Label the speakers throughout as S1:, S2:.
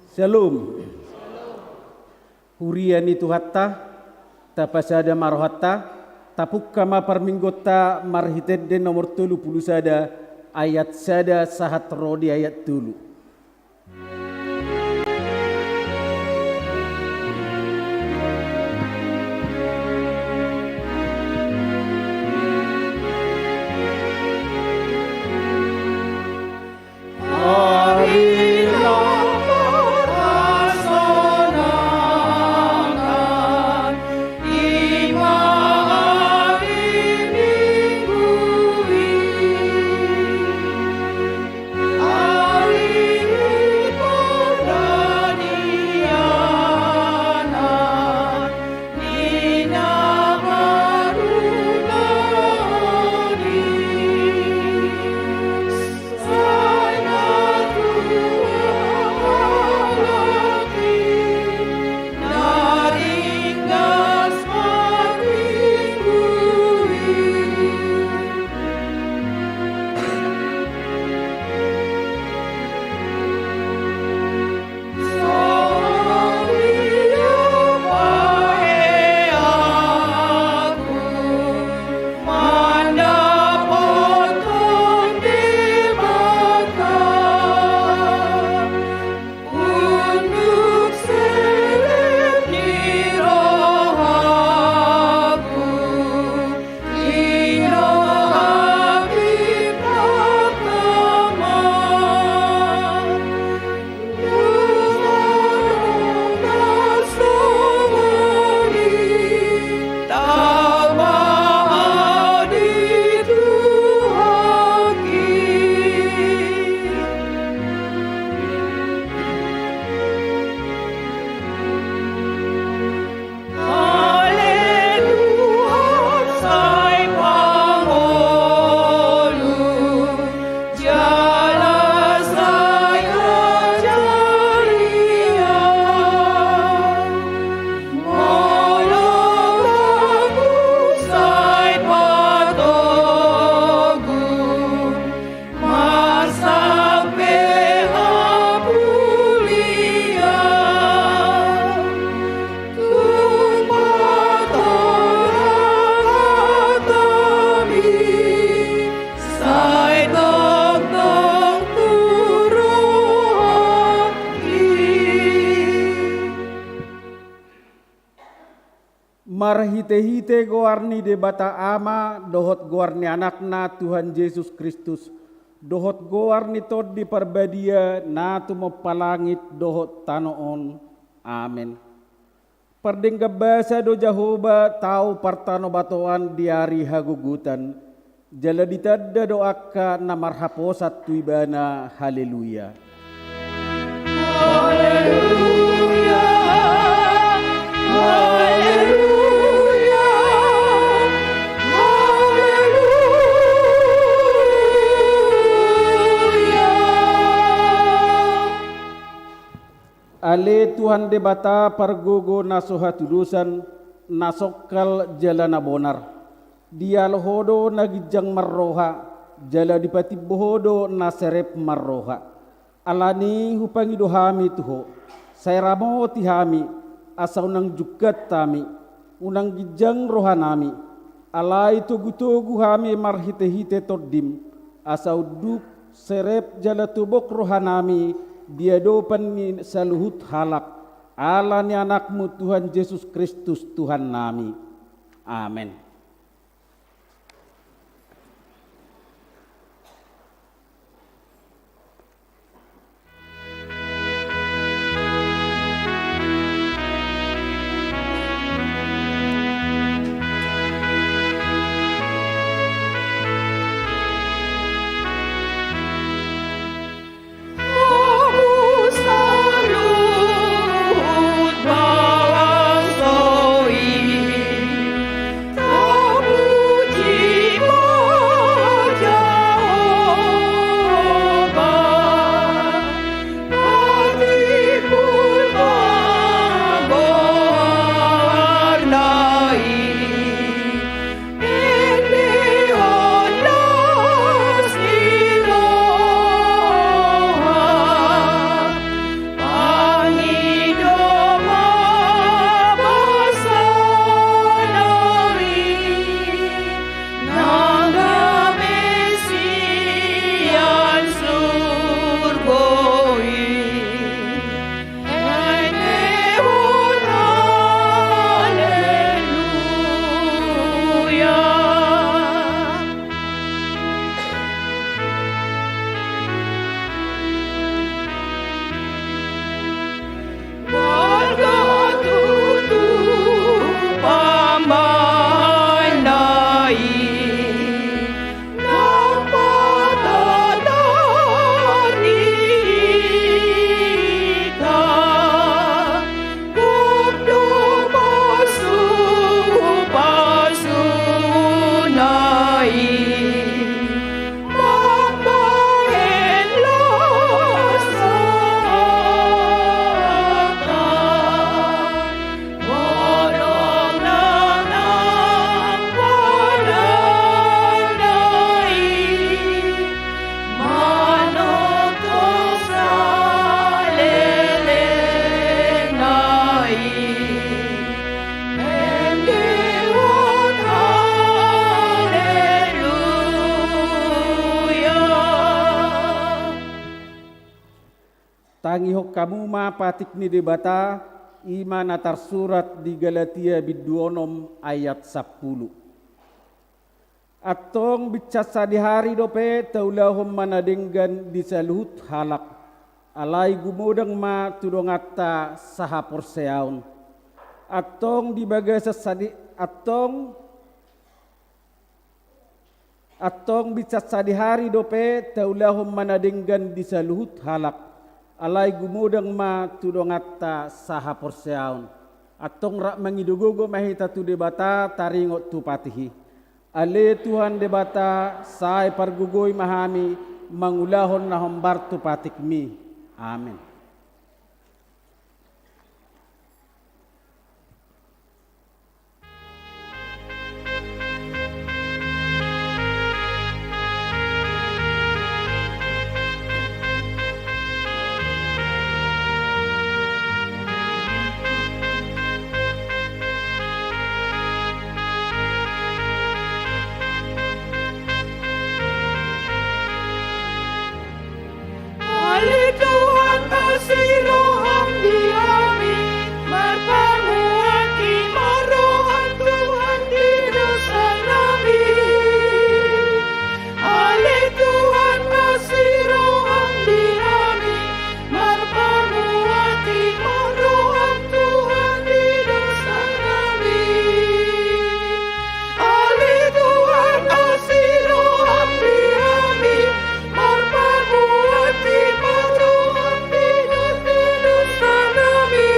S1: Shalom. Huriani tuhatta, tapasada marohatta, tapukka ma parminggota marhitedde nomor 31 ayat sada sahat rodi ayat 3. Marhite-hite goarni de bata ama dohot goarni anakna Tuhan Yesus Kristus dohot goarni tod di parbadia natu mapalangit dohot tanoon. Amen. Pardengga basa do Jahoba tau partano batoan diari hagugutan jala ditadda doaka na marhaposat tuibana. Haleluya.
S2: Haleluya. Haleluya.
S1: Ale Tuhan de bata pargogo nasohatudusan nasokal jala na bonar. Dial hodo nagijang marroha jala dipati bohodo naserep marroha. Alani hupangido hami tuho. Sayramo tihami asaw nang jugat tami unang gijang rohanami. Alay tugu-tugu hami marhite-hite toddim asaw duk serep jala tubok rohanami. Dia dopan ni saluhut halak ala ni anakmu Tuhan Yesus Kristus Tuhan nami. Amin.
S2: Salut, bawang soi.
S1: kamu ma patik ni debata iman atar surat di Galatia biduonom ayat 10. Atong bicasa di hari dope taulahum manadenggan di saluhut halak alai gumodang ma tudongata saha porseaun. Atong di bagai sesadi atong bicasa di hari dope taulahum manadenggan di saluhut halak alai gumodang ma tudongata saha porseaun. Atong rak mangidugogo mahita tu debata taringot tu patihi. Ale Tuhan debata sai pargugoy mahami mangulahon na hombar tu patikmi. Amen.
S2: Ale Tuhan kasih roham di kami, berpermuati marohan Tuhan di dosa kami. Ale Tuhan kasih roham di kami, berpermuati marohan Tuhan di dosa kami. Ale Tuhan kasih roham di kami, berpermuati marohan di dosa kami.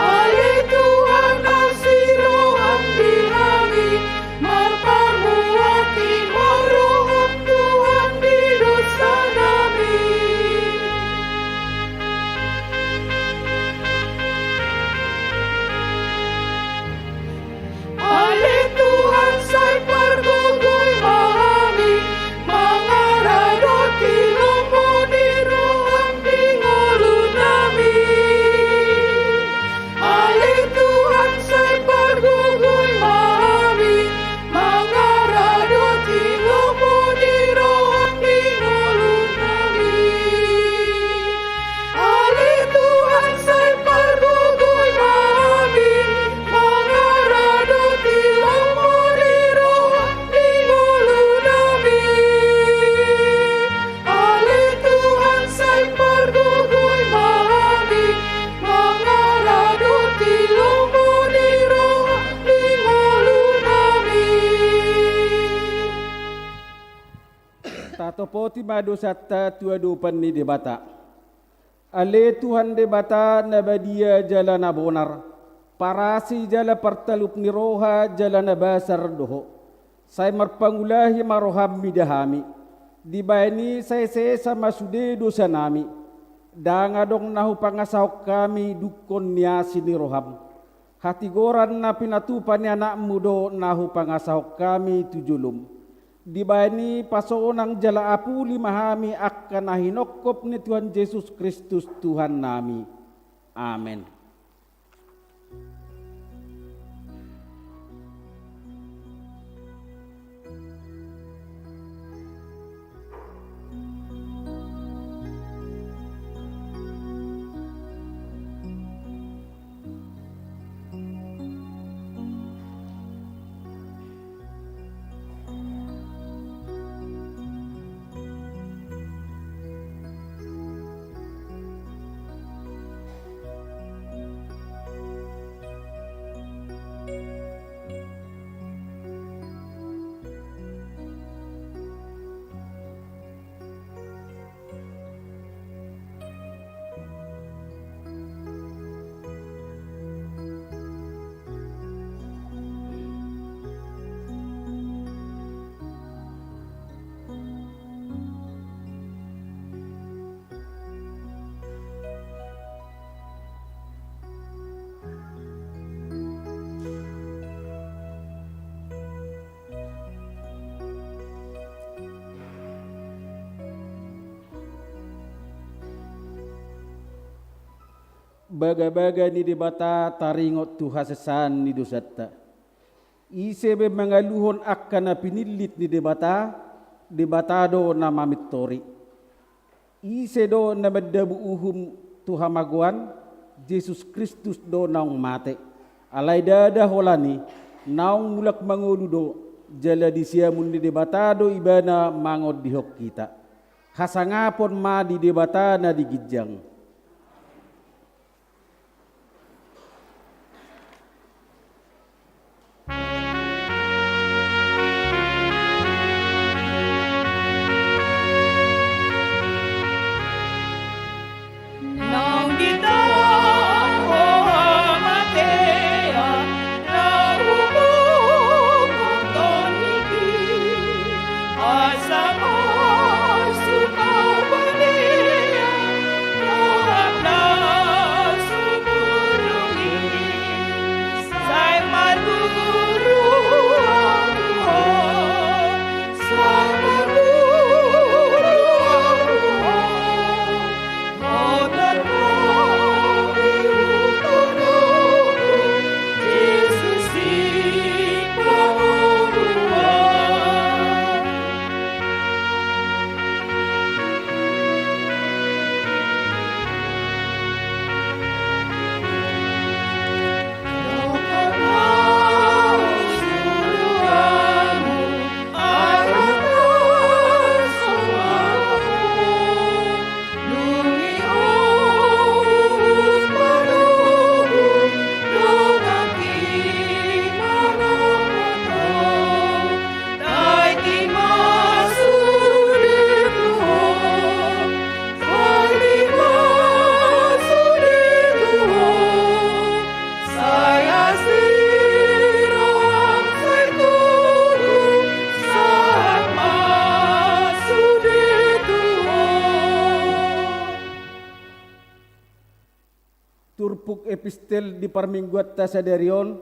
S2: Ale Tuhan kasih roham di kami, berpermuati marohan Tuhan di dosa kami. Ale Tuhan sai pergugui mahami, mangaradoti lomo di roham di ngolu nami. Ale Tuhan sai pergugui mahami, mangaradoti lomo di roham di ngolu nami. Ale Tuhan sai pergugui mahami, mangaradoti lomo di roham di ngolu nami. Ale Tuhan sai pergugui mahami, mangaradoti lomo di roham di ngolu nami.
S1: Tato poti madu satta tua dupan ni debata. Ale Tuhan debata nabadia jalan abonar. Parasi jala partalup ni roha jalan basar doho. Saya marpangulahi maroham midahami. Dibayani saya sama sude dosa nami. Dangadong nahu pangasahok kami dukon niasi ni roham. Hati goran na pinatupan ni anak mudo nahu pangasahok kami tujulum. Dibayani pasonang jala apu limahami akan nahinokop ni Tuhan Yesus Kristus Tuhan nami. Amen. baga-baga ni debata taringot tu hasesan ni dosatta. Isebe mangaluhon akan na pinilit ni debatado na mamitori. Isedo na madabu uhum tuhamaguan Jesus Kristus do naong mate. Alay dada holani naong mulak manguludo jala di siamun di debatado ibana mangod dihok kita. Hasangapon ma di debata na di gijang.
S2: Nang ditang matea na hubungan toniki asa suka balia Tuhan na suburungi say maguru ako say maguru ako
S1: Turpuk epistel di parmingguat tasadarion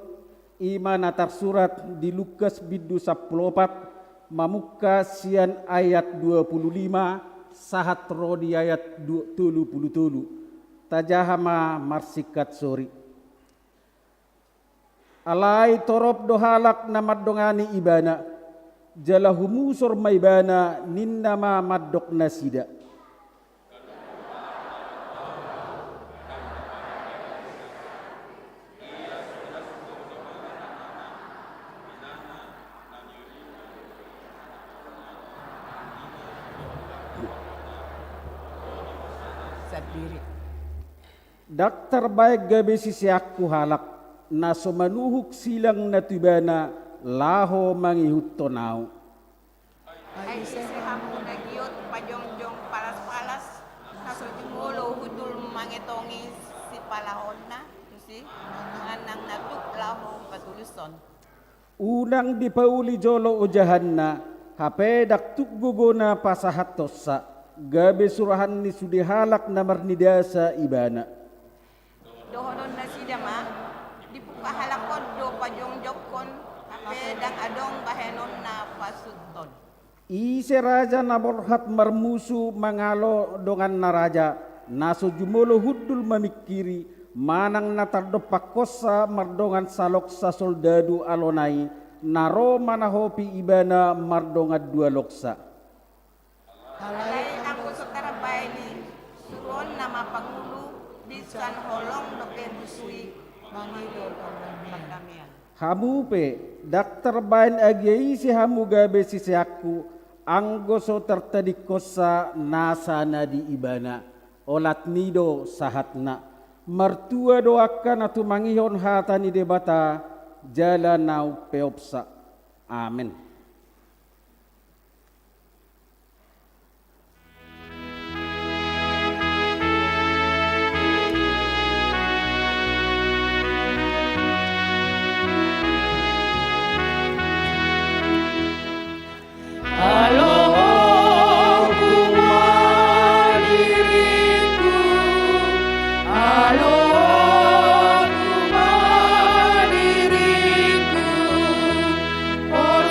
S1: ima natar surat di Lukas bidu 14 mamuka sian ayat 25 sahat rodi ayat 30 tajahama marsikat sori alai torop dohalak namad dongani ibana jala humusor maibana ninnama maddok nasida. Daktar baik gabe sisiakku halak na sumanuhuk silang natubana laho mangihut tonau.
S3: Ay sisihamu nagyot pajongjong palas-palas kasujumulo hudul mangetongi si palahon na si nganang natuk laho patuluson.
S1: Unang dipauli jolo ujahan na hape daktuk gugona pasahat tossa gabe surahan ni sudihalak na marnidasa ibana.
S3: Dohonon na sidama dipuka halakon do pajongjokon ape dang adong bahenon na pasudton.
S1: Ise raja na borhat marmusu mangalo dongan na raja naso jumulo hudul mamikiri manang natardo pakosa mardongan salok sa soldadu alonai naro manahopi ibana mardongan dua loksa.
S3: Alay ang usotarabay ni suron na mapagulu bisan holong no pedusui mangidol pagdamian.
S1: Hamu pe daktar bain agyai si hamu gabe si siakku anggoso tertadi kosa nasana di ibana olat nido sahatna mertua doakan atu mangihon hatani debata jala nau peopsa amin.
S2: Por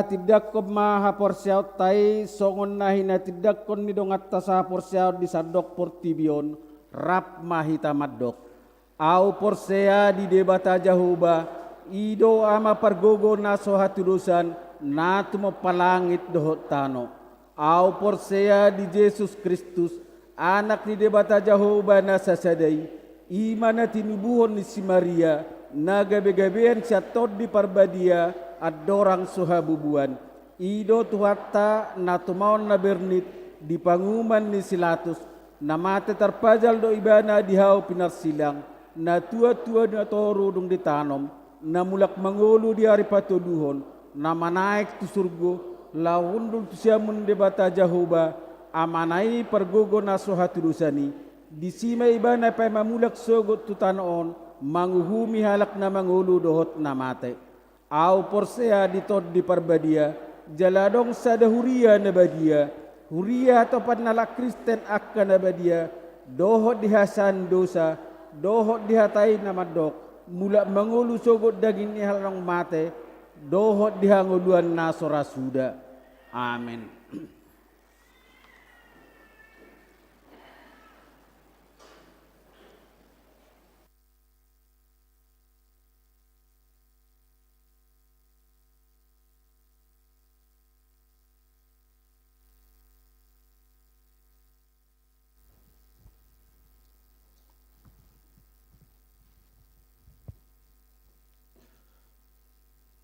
S1: tidak ko maha porsiaw tay songon na hina tidak kon ni dongat ta sa porsiaw di sadok portibion rap mahita madok. Au porsea di debata jahuba ido ama pargogo na sohatudusan na tumapalangit dohot tano. Au porsea di Jesus Kristus anak di debata jahuba na sasaday imana tinubuhon ni si Maria na gabi-gabian siya tod di parbadia at dorang suhabubuan. Ido tuhata na tumaon na bernit di panguman ni Silatus na mate tarpajal do ibana dihaw pinarsilang na tua-tua na toro dong ditanom na mulak mangulu di hari patuduhon na manaik tu surgo lawundul tu siya mundebata jahuba amanai pergogo na sohatudusani di sima ibana pa mamulak sogot tu tanoon manguhumi halak na mangulu dohot na mate. Au porsea ditod di parbadia jaladong sada huria na badia huria topan nala Kristen akka na badia dohot dihasan dosa dohot dihatai na madok mula mangulu sogot daging ni halang mate dohot dihanguluan na sorasuda. Amen.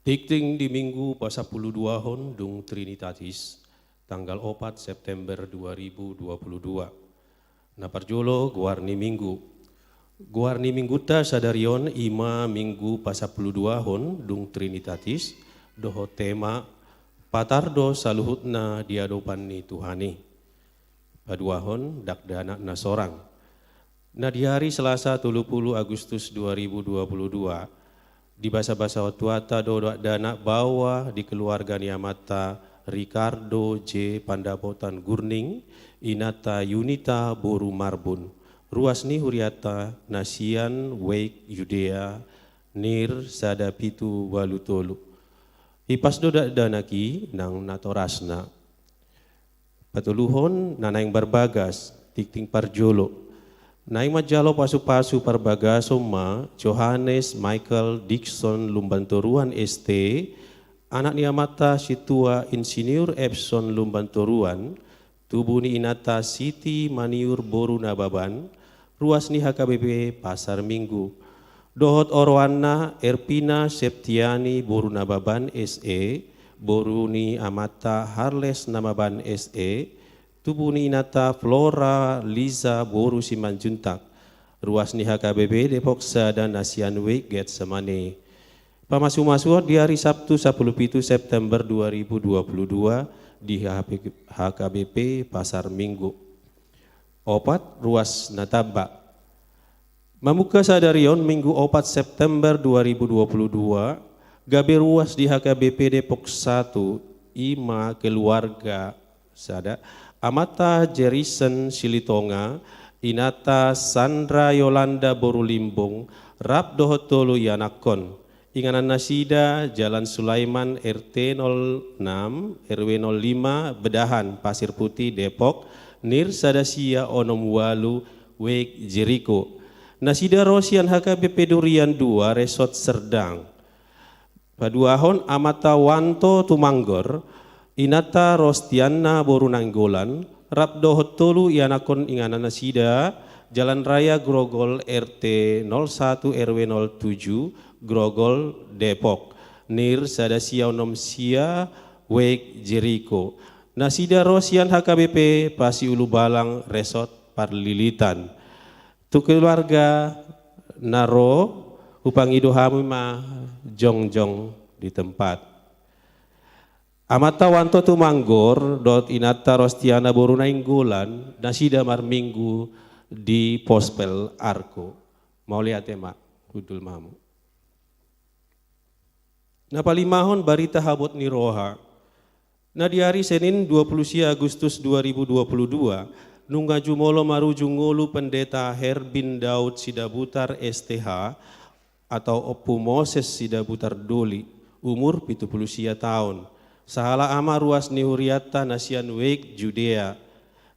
S4: Dikting di Minggu pasapuluh dua hon dung Trinitatis, tanggal 4 September 2022. Naparjolo guarni Minggu. Guarni Minggu ta sadarion ima Minggu pasapuluh dua hon dung Trinitatis, doho tema patardo saluhutna diadopan ni Tuhani. Paduahon dakdana na sorang. Na di hari Selasa 30 Agustus 2022, di basa-basa tuata doa dana bawa di keluarga niamata Ricardo J. Pandapotan Gurning, Inata Yunita Boru Marbun, Ruasni Huriata Nasian Wake Yudea, Nir Sadapitu Walutolu. Ipas doa danaki nang natorasna. Patuluhon nanang barbagas, tikting parjolo. Naing majalo pasu-pasu parbagasom ma Johannes Michael Dixon Lumbantoruan ST, anak niamata situa Insinyur Epson Lumbantoruan, tubuh ni Inata Siti Maniur Boru Nababan, ruas ni HKBP Pasar Minggu. Dohot Orwana Erpina Septiani Boru Nababan SE, Boru ni Amata Harles Namaban SE, tubuh ni Inata Flora Liza Boru Simanjuntak, ruas ni HKBP Depok dan Asian Week Getsemane. Pamasu-masu di hari Sabtu 17 September 2022 di HKBP Pasar Minggu. Opat ruas Nataba. Mamuka sadarion Minggu 4 September 2022, gabe ruas di HKBP Depok 1, ima keluarga sada Amata Jerison Silitonga, Inata Sandra Yolanda Borulimbung, Rap Dohotolu Yanakon, Inganan Nasida, Jalan Sulaiman RT 06, RW 05, Bedahan, Pasir Putih, Depok, Nir Sadasia Onom Walu, Wek Jericho. Nasida Rosian HKBP Durian 2, Resort Serdang. Paduahon Amata Wanto Tumanggor, Inata Rostiana Borunanggolan, Rabdo Hotolu Yanakon Inganan Nasida, Jalan Raya Grogol RT 01 RW 07, Grogol Depok, Nir Sadasia Onom Sia, Wek Jericho. Nasida Rosian HKBP Pasi Ulu Balang Resort Parlilitan. Tu keluarga Naro upang idohamima jongjong di tempat. Amata Wanto Tumanggor dot Inata Rostiana Borunainggolan Nasida Marminggu di Pospel Arko. Mau lihat ya mak, kudul mamu. Napalimahon barita habot ni roha. Na di hari Senin 20 Agustus 2022, nungga jumolo marujungulu pendeta Herbin Daud Sidabutar STH atau Opu Moses Sidabutar Doli, umur 70 tahun. Sahala ama ruas ni huriata nasian wek Judea.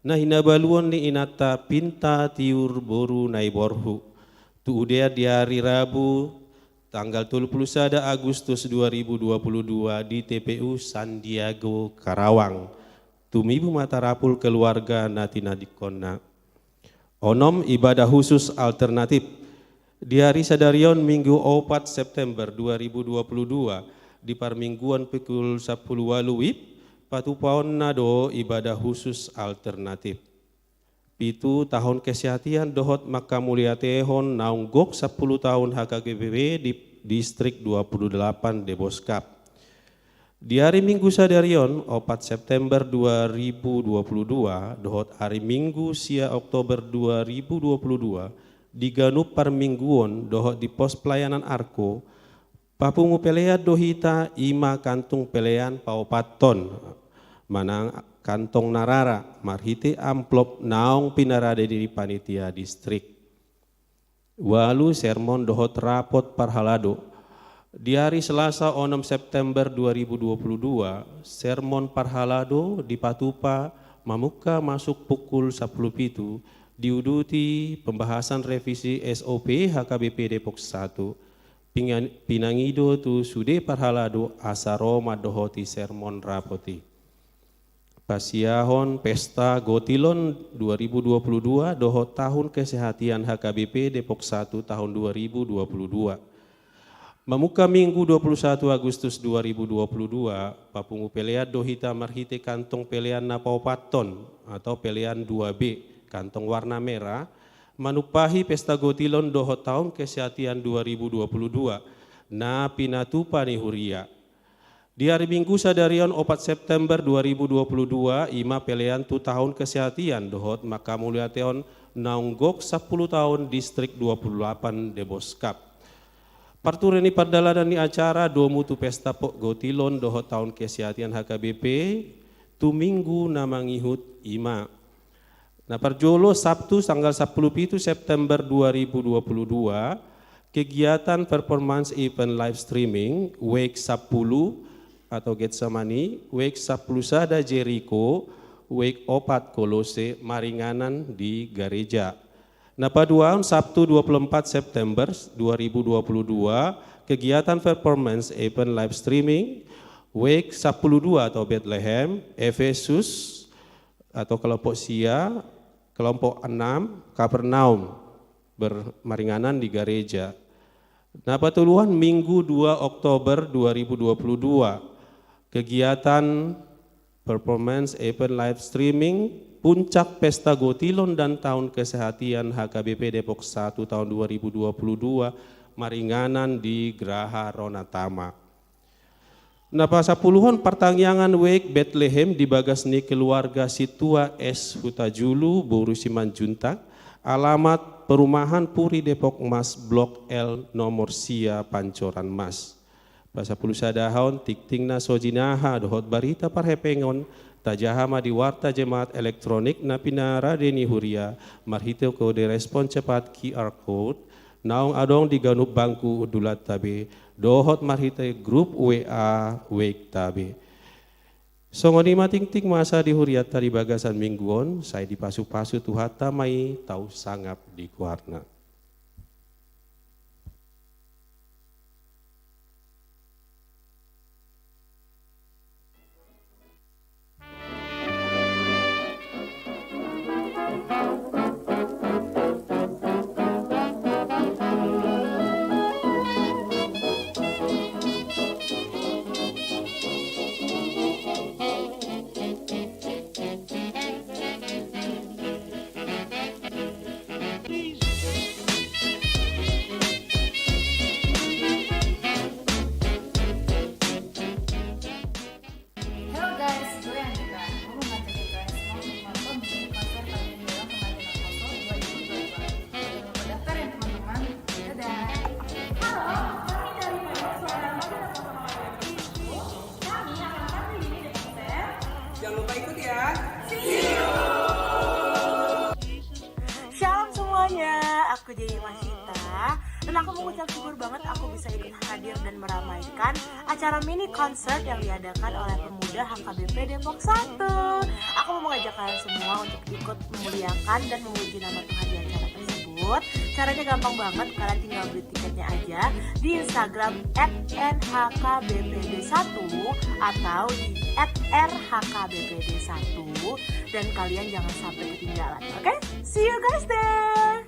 S4: Nah hinabaluon ni inata pinta tiur boru naiborhu. Tu udea di hari Rabu tanggal 31 Agustus 2022 di TPU San Diego, Karawang. Tumibu matarapul keluarga natina dikonna. Onom ibadah khusus alternatif. Di hari Sadarion Minggu 4 September 2022 di parmingguan pukul 10 WIB patupaon nado ibadah khusus alternatif. Pitu tahun kesehatan dohot maka mulia tehon naunggok 10 tahun HKBP di distrik 28 Deboskap. Di hari Minggu Sadarion 4 September 2022 dohot hari Minggu sia Oktober 2022 di Ganup parmingguon dohot di pos pelayanan Arko papungu pelea dohita ima kantung pelean paupaton manang kantong narara marhite amplop naong pinarade di panitia distrik. Walu sermon dohot rapot parhalado. Di hari Selasa 6 September 2022 sermon parhalado di Patupa mamuka masuk pukul 10 pitu diuduti pembahasan revisi SOP HKBP Depok 1. Pinangido tu sude parhalado asaroma dohoti sermon rapoti. Pasiahon pesta Gotilon 2022 dohot tahun kesehatan HKBP Depok 1 tahun 2022. Mamuka Minggu 21 Agustus 2022 papungu pelean dohita marhite kantong pelean napaupaton atau pelean 2B kantong warna merah manupahi pesta Gotilon dohot tahun kesehatan 2022 na pinatupa ni huria. Di hari Minggu Sadarion 4 September 2022 ima pelean tu tahun kesehatan dohot maka mulia teon naunggok 10 tahun distrik 28 Deboskap. Partureni pardalanan ni acara domu tu pesta pok Gotilon dohot tahun kesehatan HKBP tu minggu namangihut ima. Nah parjolo Sabtu tanggal 17 September 2022 kegiatan performance event live streaming Wake 10 atau Getsemani, Wake 10 Sada Jericho, Wake 4 Kolose Maringanan di Gareja. Nah paduan Sabtu 24 September 2022 kegiatan performance event live streaming Wake 12 atau Bethlehem, Efesus atau kelompok Sia, kelompok 6 Kapernaum bermaringanan di Gareja. Nah patuluan Minggu 2 Oktober 2022 kegiatan performance event live streaming puncak pesta Gotilon dan tahun kesehatan HKBP Depok 1 tahun 2022 maringanan di Graha Ronatama. Nah pasapuluhan pertangyangan Wake Bethlehem di bagasni keluarga Situa S. Hutajulu Boru Simanjuntak, alamat Perumahan Puri Depok Mas Blok L nomor Sia Pancoran Mas. Pasapuluh sadahon tiktingna sojinaha dohot barita parhepengon tajahama di warta jemaat elektronik na pinara deni huria marhiteu kode respon cepat QR code naong adong di ganup bangku udulat tabe dohot marhite grup WA Wake tabe. Songoni mating-ting masa di huriat tadi bagasan mingguon saya dipasu-pasu tuhata mai tau sangap di kuarna.
S5: semuanya, aku jadi Masita dan aku mengucap syukur banget aku bisa ikut hadir dan meramaikan acara mini konser yang diadakan oleh pemuda HKBP Depok 1. Aku mau mengajak kalian semua untuk ikut memuliakan dan memuji nama Tuhan di acara tersebut. Caranya gampang banget, kalian tinggal beli tiketnya aja di Instagram @nhkbpd1 atau di @rhkbpd1 dan kalian jangan sampai ketinggalan. Oke? See you guys there.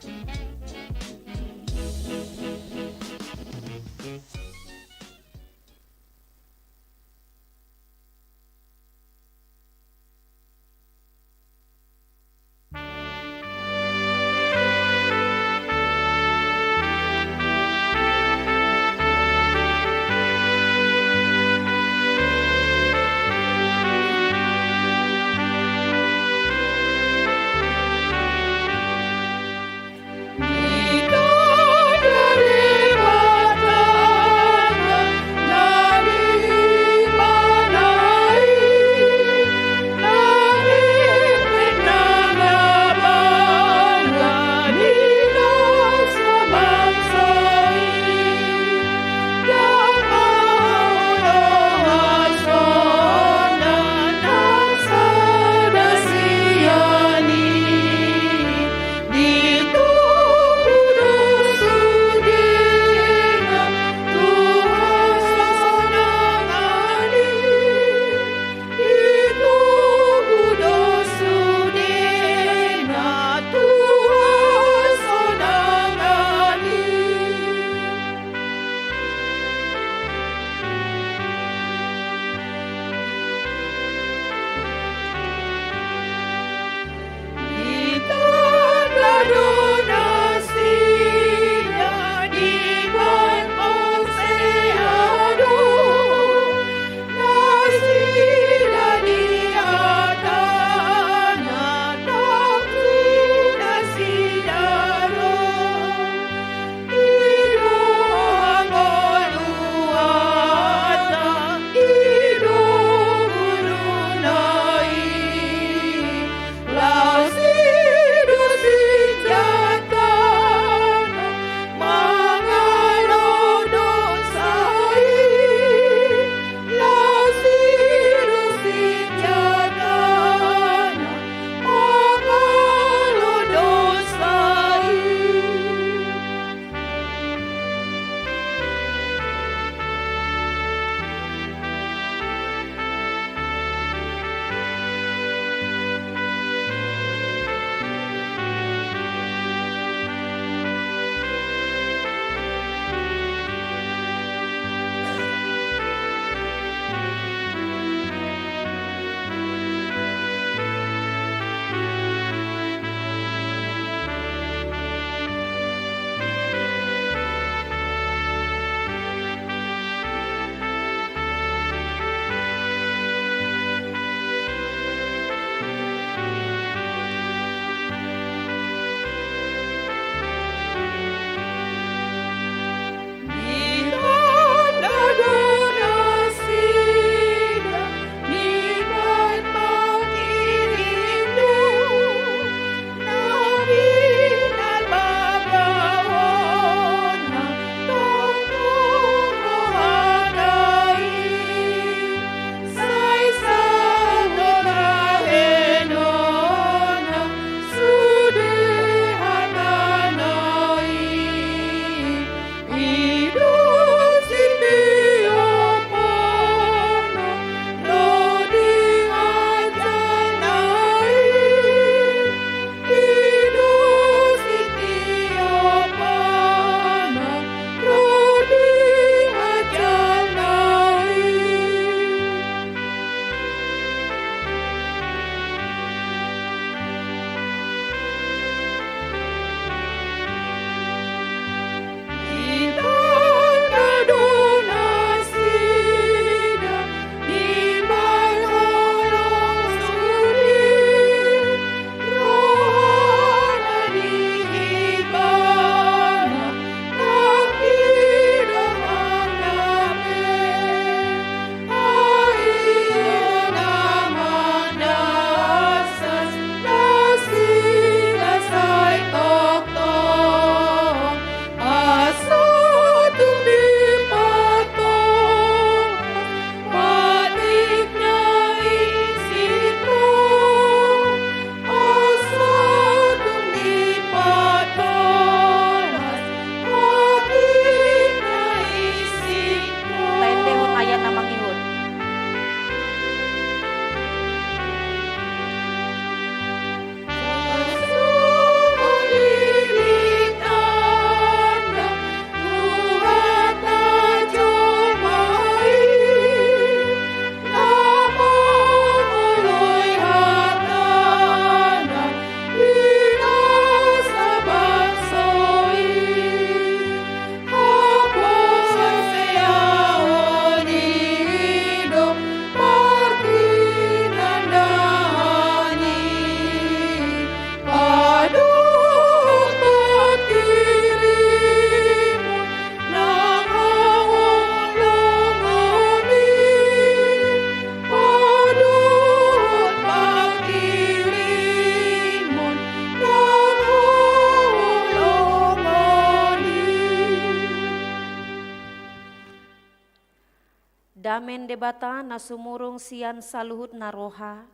S6: damen debata na sumurung sian saluhut naroha,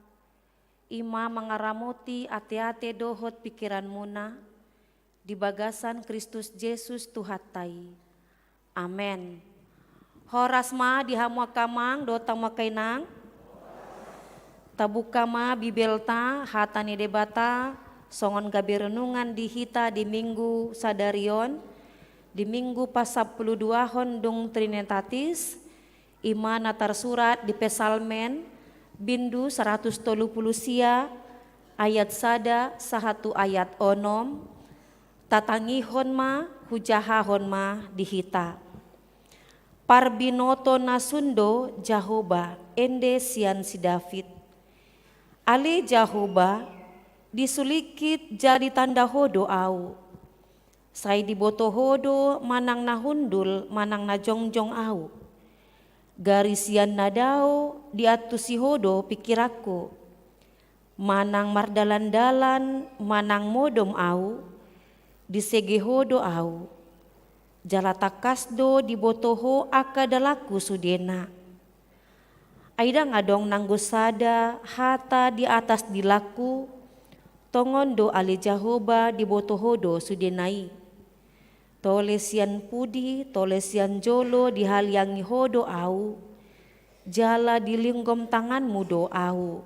S6: ima mangaramuti ate-ate dohot pikiran muna, di bagasan Kristus Yesus Tuhatai. Amen. Horas ma dihamua kamang dotang makainang, tabuka ma bibelta hatani debata, songon gabi renungan di hita di minggu sadarion, di minggu pas-10 hondung Trinitatis, ima natar surat di Pesalmen, bindu 130 sia, ayat sada sahatu ayat onom, tatangihon ma hujahahon ma di hita. Parbinoto nasundo Jahoba ende sian si David. Ale Jahoba disulikit jadi tanda hodo au. Sai diboto hodo manang na hundul manang na jongjong au. Garisian nadao diatusi hodo pikiraku. Manang mardalan-dalan manang modom au. Disege hodo au. Jalatakasdo dibotoho akadalaku sudena. Aida ngadong nanggosada hata di atas dilaku, tongondo ali Jahoba dibotohodo sudenai. Tolesian pudi, tolesian jolo dihaliangi hodo au, jala dilinggom tanganmu do au.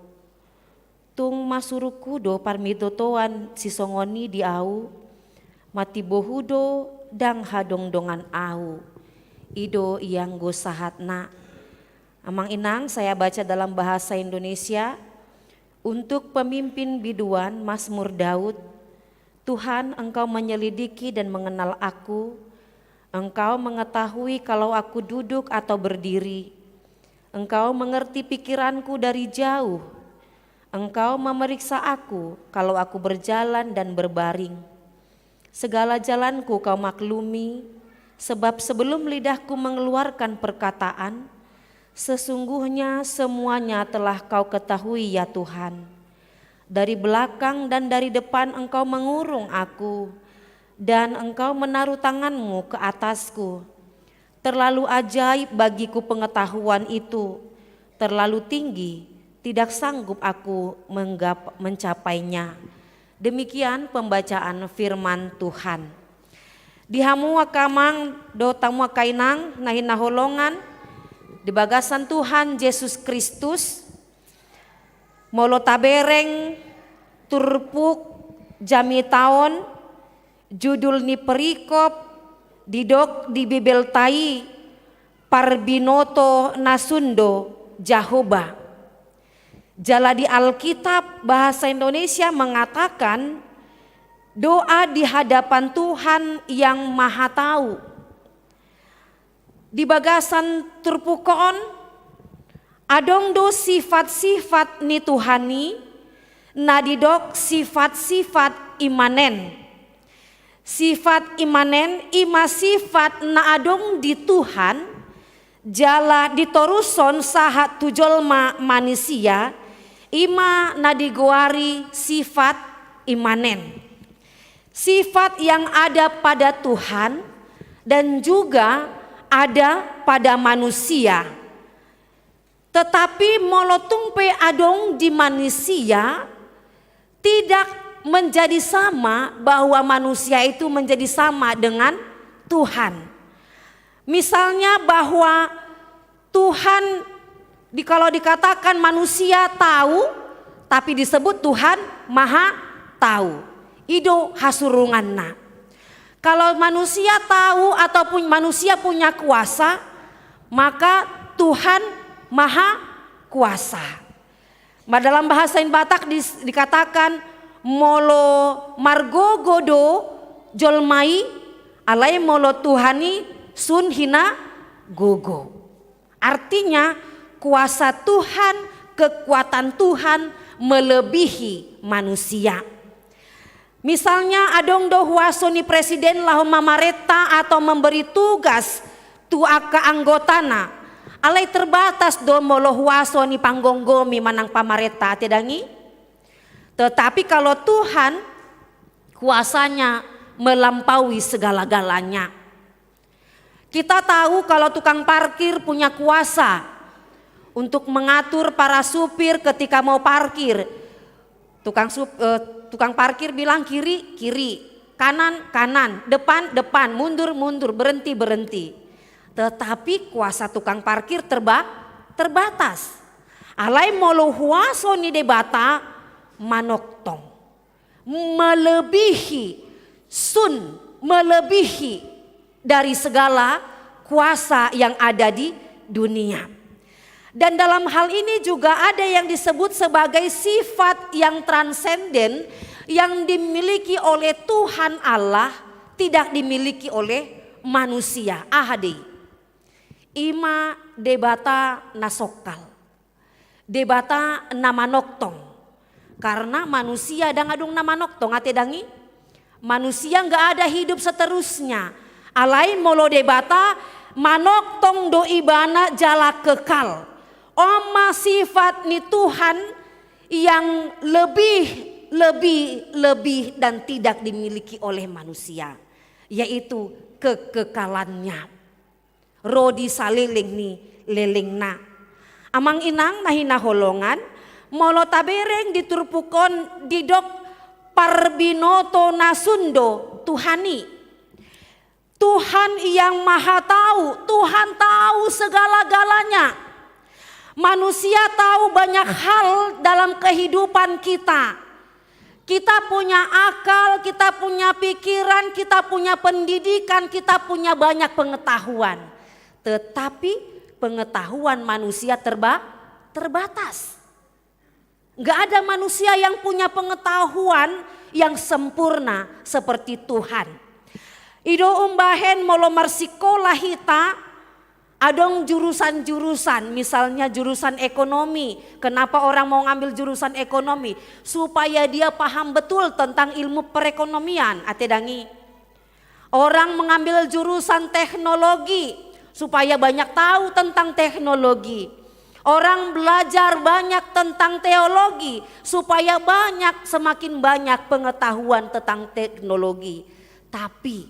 S6: Tung masuruku do parmitotoan sisongoni di au, mati bohudo dang hadong-dongan au. Ido yang gosahatna. Amang inang saya baca dalam bahasa Indonesia. Untuk pemimpin biduan Mazmur Daud, Tuhan engkau menyelidiki dan mengenal aku. Engkau mengetahui kalau aku duduk atau berdiri. Engkau mengerti pikiranku dari jauh. Engkau memeriksa aku kalau aku berjalan dan berbaring. Segala jalanku kau maklumi, sebab sebelum lidahku mengeluarkan perkataan, sesungguhnya semuanya telah kau ketahui ya Tuhan. Dari belakang dan dari depan engkau mengurung aku, dan engkau menaruh tanganmu ke atasku. Terlalu ajaib bagiku pengetahuan itu, terlalu tinggi, tidak sanggup aku mencapainya. Demikian pembacaan firman Tuhan. Dihamua kamang do tamua kainang nahin naholongan di bagasan Tuhan Yesus Kristus molo tabereng turpuk jami taon judul ni perikop didok di Bibel Tai Parbinoto nasundo Jahoba. Jala di Alkitab bahasa Indonesia mengatakan doa di hadapan Tuhan yang Maha Tahu. Di bagasan turpukon adong do sifat-sifat ni Tuhani nadidok sifat-sifat imanen. Sifat imanen ima sifat na adong di Tuhan jala ditoruson saha tujolma manusia ima nadigoari sifat imanen. Sifat yang ada pada Tuhan dan juga ada pada manusia. Tetapi molotungpe adong di manusia tidak menjadi sama bahwa manusia itu menjadi sama dengan Tuhan. Misalnya bahwa Tuhan kalau dikatakan manusia tahu tapi disebut Tuhan Maha Tahu. Ido hasurunganna. Kalau manusia tahu ataupun manusia punya kuasa, maka Tuhan Maha Kuasa. Dalam bahasa Batak dikatakan molo margogodo jolmai alai molo Tuhani sun hina gogo. Artinya kuasa Tuhan, kekuatan Tuhan melebihi manusia. Misalnya adong do huasoni presiden lahu mamareta atau memberi tugas tuaka anggotana. Alai terbatas do molo huasoni panggonggomi manang pamareta tedangi. Tetapi kalau Tuhan kuasanya melampaui segala-galanya. Kita tahu kalau tukang parkir punya kuasa untuk mengatur para supir ketika mau parkir. Tukang parkir bilang kiri, kiri, kanan, kanan, depan, depan, mundur, mundur, berhenti, berhenti. Tetapi kuasa tukang parkir terbatas. Alai molo huaso ni debata manoktong. Melebihi dari segala kuasa yang ada di dunia. Dan dalam hal ini juga ada yang disebut sebagai sifat yang transenden yang dimiliki oleh Tuhan Allah, tidak dimiliki oleh manusia. Ahadi. Ima debata nasokal. Debata nama noktong. Karena manusia dangadung nama noktong ate dangi. Manusia enggak ada hidup seterusnya. Alai molo debata manoktong do ibana jala kekal. Oma sifat ni Tuhan yang lebih dan tidak dimiliki oleh manusia, yaitu kekekalannya. Rodi saliling ni lelingna. Amang inang nahina holongan molo tabereng diturpukon didok parbinoto nasundo Tuhani. Tuhan yang maha tahu, Tuhan tahu segala-galanya. Manusia tahu banyak hal dalam kehidupan kita. Kita punya akal, kita punya pikiran, kita punya pendidikan, kita punya banyak pengetahuan. Tetapi pengetahuan manusia terbatas. Gak ada manusia yang punya pengetahuan yang sempurna seperti Tuhan. Ido umbahen molo marsikolah hita. Adong jurusan-jurusan, misalnya jurusan ekonomi. Kenapa orang mau ngambil jurusan ekonomi? Supaya dia paham betul tentang ilmu perekonomian. Atedangi. Orang mengambil jurusan teknologi supaya banyak tahu tentang teknologi. Orang belajar banyak tentang teologi supaya semakin banyak pengetahuan tentang teknologi. Tapi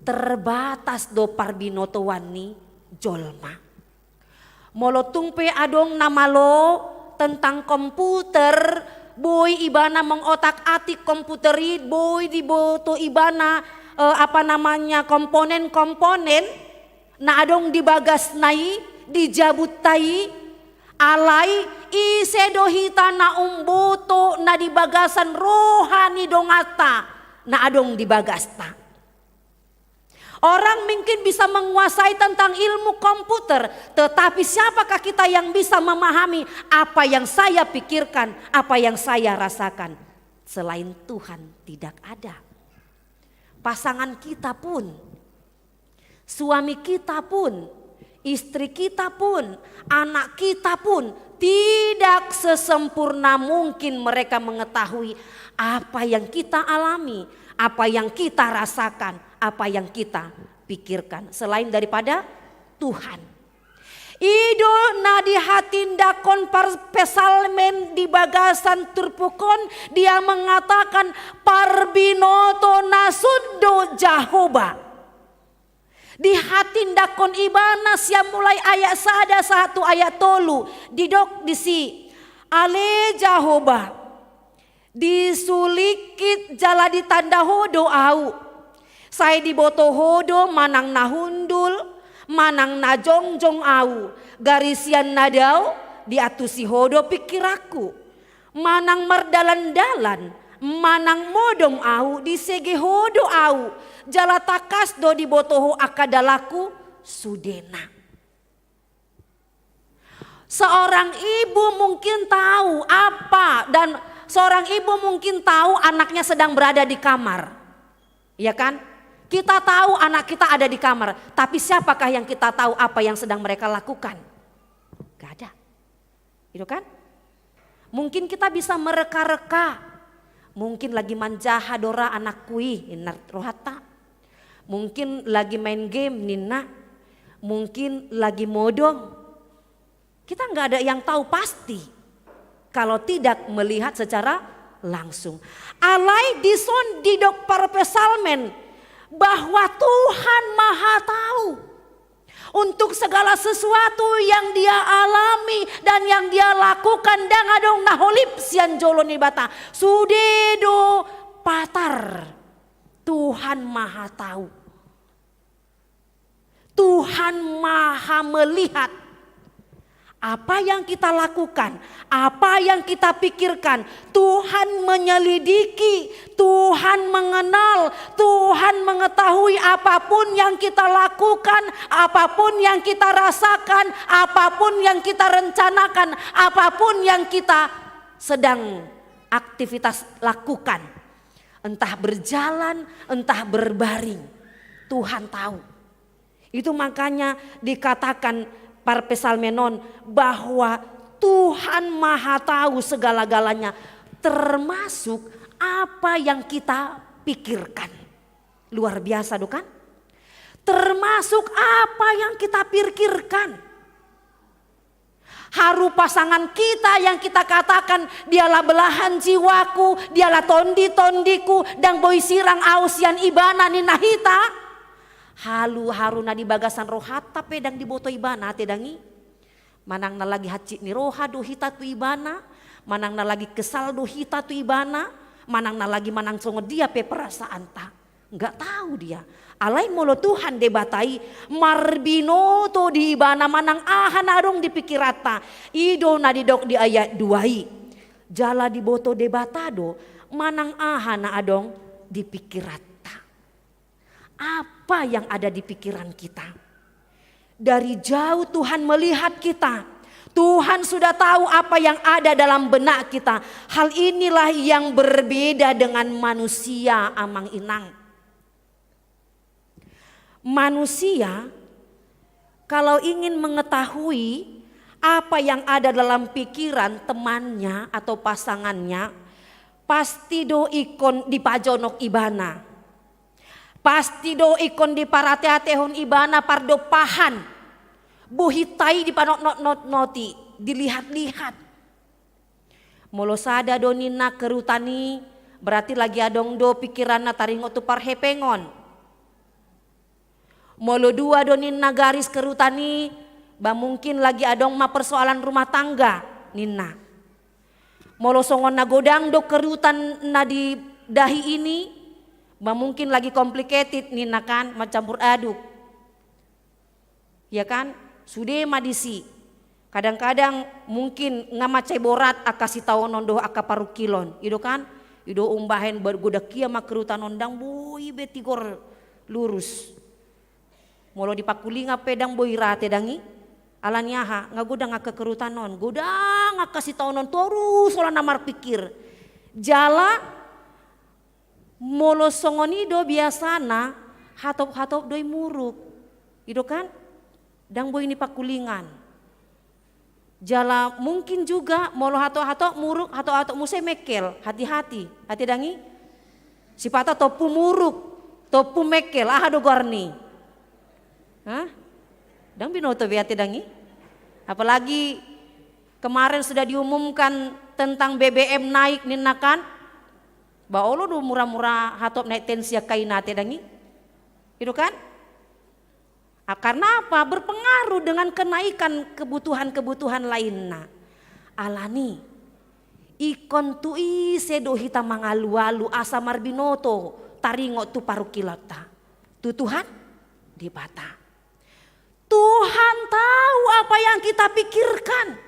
S6: terbatas do parbinoto wani jolma. Molo tungpe adong namalo tentang komputer, boy ibana mengotak-atik komputerit, boy diboto ibana komponen-komponen na adong dibagas nai, dijabut tai, alai isedohita na umboto na dibagasan rohani dongata na adong dibagasta. Orang mungkin bisa menguasai tentang ilmu komputer, tetapi siapakah kita yang bisa memahami apa yang saya pikirkan, apa yang saya rasakan? Selain Tuhan tidak ada. Pasangan kita pun, suami kita pun, istri kita pun, anak kita pun tidak sesempurna mungkin mereka mengetahui apa yang kita alami, apa yang kita rasakan, apa yang kita pikirkan selain daripada Tuhan. Ido nadi hatindakon pesalmen di bagasan turpukon, dia mengatakan parbinoto nasundo Jahoba. Di hatindakon ibanas yang mulai ayat sada satu ayat tolu didok disi ale Jahoba disulikit jala ditanda hodo au. Saya diboto hodo manang nahundul, manang najongjong au, garisian nadau diatusi hodo pikiraku, manang merdalan-dalan, manang modong au disege hodo au, jala takas do dibotoho akadalaku sudena. Seorang ibu mungkin tahu apa dan seorang ibu mungkin tahu anaknya sedang berada di kamar, ya kan? Kita tahu anak kita ada di kamar, tapi siapakah yang kita tahu apa yang sedang mereka lakukan? Gak ada, itu kan? Mungkin kita bisa mereka-reka, mungkin lagi manjaha dora anak kui, inar rohata. Mungkin lagi main game nina, mungkin lagi modong. Kita nggak ada yang tahu pasti, kalau tidak melihat secara langsung. Alai dison didok para pesalmen bahwa Tuhan maha tahu. untuk segala sesuatu yang dia alami dan yang dia lakukan dan adong naholip sian jolo ni bata sudedo patar. Tuhan Maha tahu, Tuhan Maha melihat apa yang kita lakukan, apa yang kita pikirkan. Tuhan menyelidiki, Tuhan mengenal, Tuhan mengetahui apapun yang kita lakukan, apapun yang kita rasakan, apapun yang kita rencanakan, apapun yang kita sedang aktivitas lakukan. Entah berjalan, entah berbaring, Tuhan tahu. Itu makanya dikatakan Parpesalmenon bahwa Tuhan Maha tahu segala-galanya, termasuk apa yang kita pikirkan. Luar biasa bukan? Termasuk apa yang kita pikirkan. Haru pasangan kita yang kita katakan dialah belahan jiwaku, dialah tondi-tondiku, dan boy sirang ausian ibana ni nahita. Halu haruna di bagasan rohata pedang di boto ibana tedangi. Manang na lagi hacik ni roha do hita tu ibana. Manang na lagi kesal do hita tu ibana. Manang na lagi manang songo dia pe perasaan ta. Enggak tahu dia. Alai molo Tuhan debatai marbinoto di ibana manang ahan adong di pikirata. Ido na didok di ayat 2. Jala di boto debatado manang ahan adong di pikirata. Apa yang ada di pikiran kita? Dari jauh Tuhan melihat kita. Tuhan sudah tahu apa yang ada dalam benak kita. Hal inilah yang berbeda dengan manusia amang inang. Manusia kalau ingin mengetahui apa yang ada dalam pikiran temannya atau pasangannya, pasti do ikon di pajonok ibana. Pasti do ikon di parate-atehon ibana pardo pahan. Buhitai di panok not-noti. Dilihat-lihat. Molo sada do nina kerutani. Berarti lagi adong do pikiran na taringo tu parhepengon. Molo dua do nina garis kerutani. Ba mungkin lagi adong ma persoalan rumah tangga. Nina. Molo songon na godang do kerutan na di dahi ini. Mungkin lagi complicated nina kan mencampur aduk. Ya kan? Sudah madisi. Kadang-kadang mungkin ngamacai borat akasi tawonon doh aka parukilon. Ido kan? Ido umbahen bergoda kia makrutan ondang boy betigor lurus. Molo dipakulinga pedang boy rate dangi. Alanyaha ngagoda ngaka kerutanon. Goda ngakasi tawonon terus olah namar pikir. Jala molo songonido biasana hatop-hatop doi muruk. Ido kan? Dang boy ini pakulingan. Jala mungkin juga molo hatop-hatop muruk, hatop-hatop muse mekel. Hati-hati. Hati dangi. Sipata topu muruk, topu mekel. Do gorni. Hah? Dang binoto biati dangi. Apalagi kemarin sudah diumumkan tentang BBM naik nina kan? Baolo do murah-murah hatop naik tensi kaina tedangi. Itu kan? Karena apa? Berpengaruh dengan kenaikan kebutuhan-kebutuhan lainnya. Alani. Ikon tui sedo hita mangalu-alu asa marbinoto taringo tu parukilata. Tu Tuhan di bata. Tuhan tahu apa yang kita pikirkan.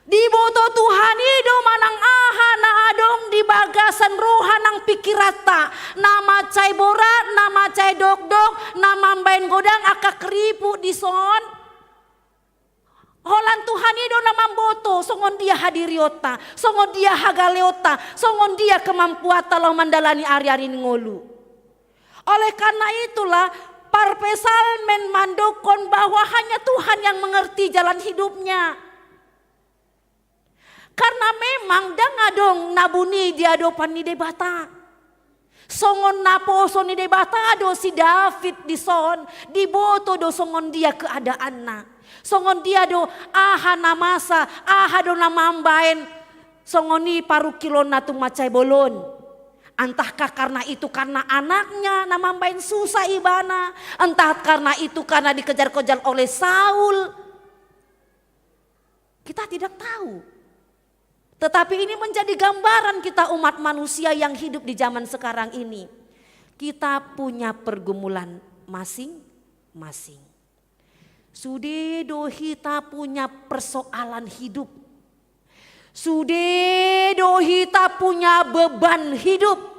S6: Di boto Tuhan itu manang aha na adong di bagasan roha nang pikirata. Nama cai borat, nama cai dok-dok, nama mbain godang aka keripu di son. Holan Tuhan itu nama boto, songon dia hadiriota, songon dia hagaleota, songon dia kemampuata lo mandalani ari-ari ngolu. Oleh karena itulah Parpesalmen mandokon bahwa hanya Tuhan yang mengerti jalan hidupnya. Karena memang dangadong nabuni dia dopan ni debata. Songon naposo ni debata do si David di son. Di boto do songon dia keadaan na. Songon dia do aha namasa, aha do namambaen. Songon ni parukilon na tung macay bolon. Entahkah karena itu karena anaknya namambain susah ibana. Entah karena itu karena dikejar-kejar oleh Saul. Kita tidak tahu. Tetapi ini menjadi gambaran kita umat manusia yang hidup di zaman sekarang ini. Kita punya pergumulan masing-masing. Sudedo kita punya persoalan hidup. Sudedo kita punya beban hidup.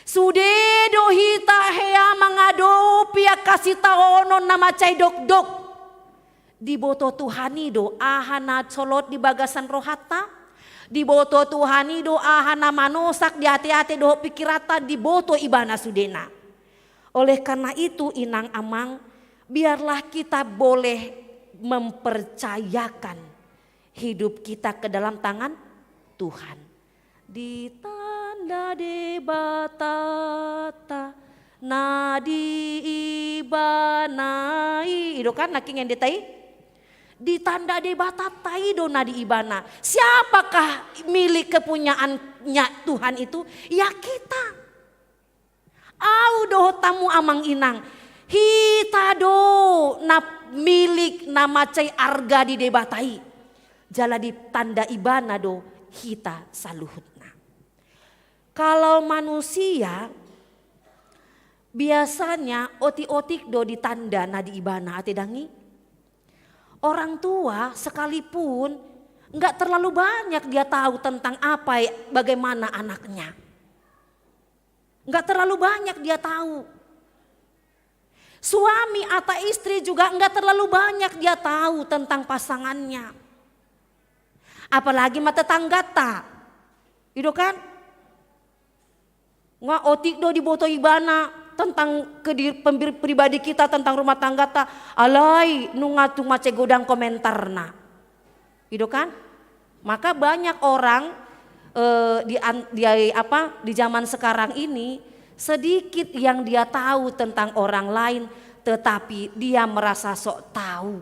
S6: Sudedo hita hea mangado pia kasih taonon nama cai dok. Di boto Tuhani do ahana colot di bagasan rohata. Di boto Tuhani do ahana manosak di hati-hati do pikirata di boto ibana sudena. Oleh karena itu inang amang, biarlah kita boleh mempercayakan hidup kita ke dalam tangan Tuhan. Di tanda debatata nadi ibanai itu kan naking yang ditai di tanda debatatai do nadi ibana. Siapakah milik kepunyaannya Tuhan itu? Ya kita. Au do tamu amang inang hita do na milik nama cai arga di debatai jala di tanda ibana do hita saluhutna. Kalau manusia biasanya otik-otik do ditanda nadi ibana ate dangi. Orang tua sekalipun enggak terlalu banyak dia tahu tentang apa bagaimana anaknya. Enggak terlalu banyak dia tahu. Suami atau istri juga enggak terlalu banyak dia tahu tentang pasangannya. Apalagi mata tanggata. Itu kan? Nga otik do di boto ibana tentang pribadi kita, tentang rumah tangga ta alai nunga tuma godang komentarna. Itu kan? Maka banyak orang di zaman sekarang ini sedikit yang dia tahu tentang orang lain, tetapi dia merasa sok tahu.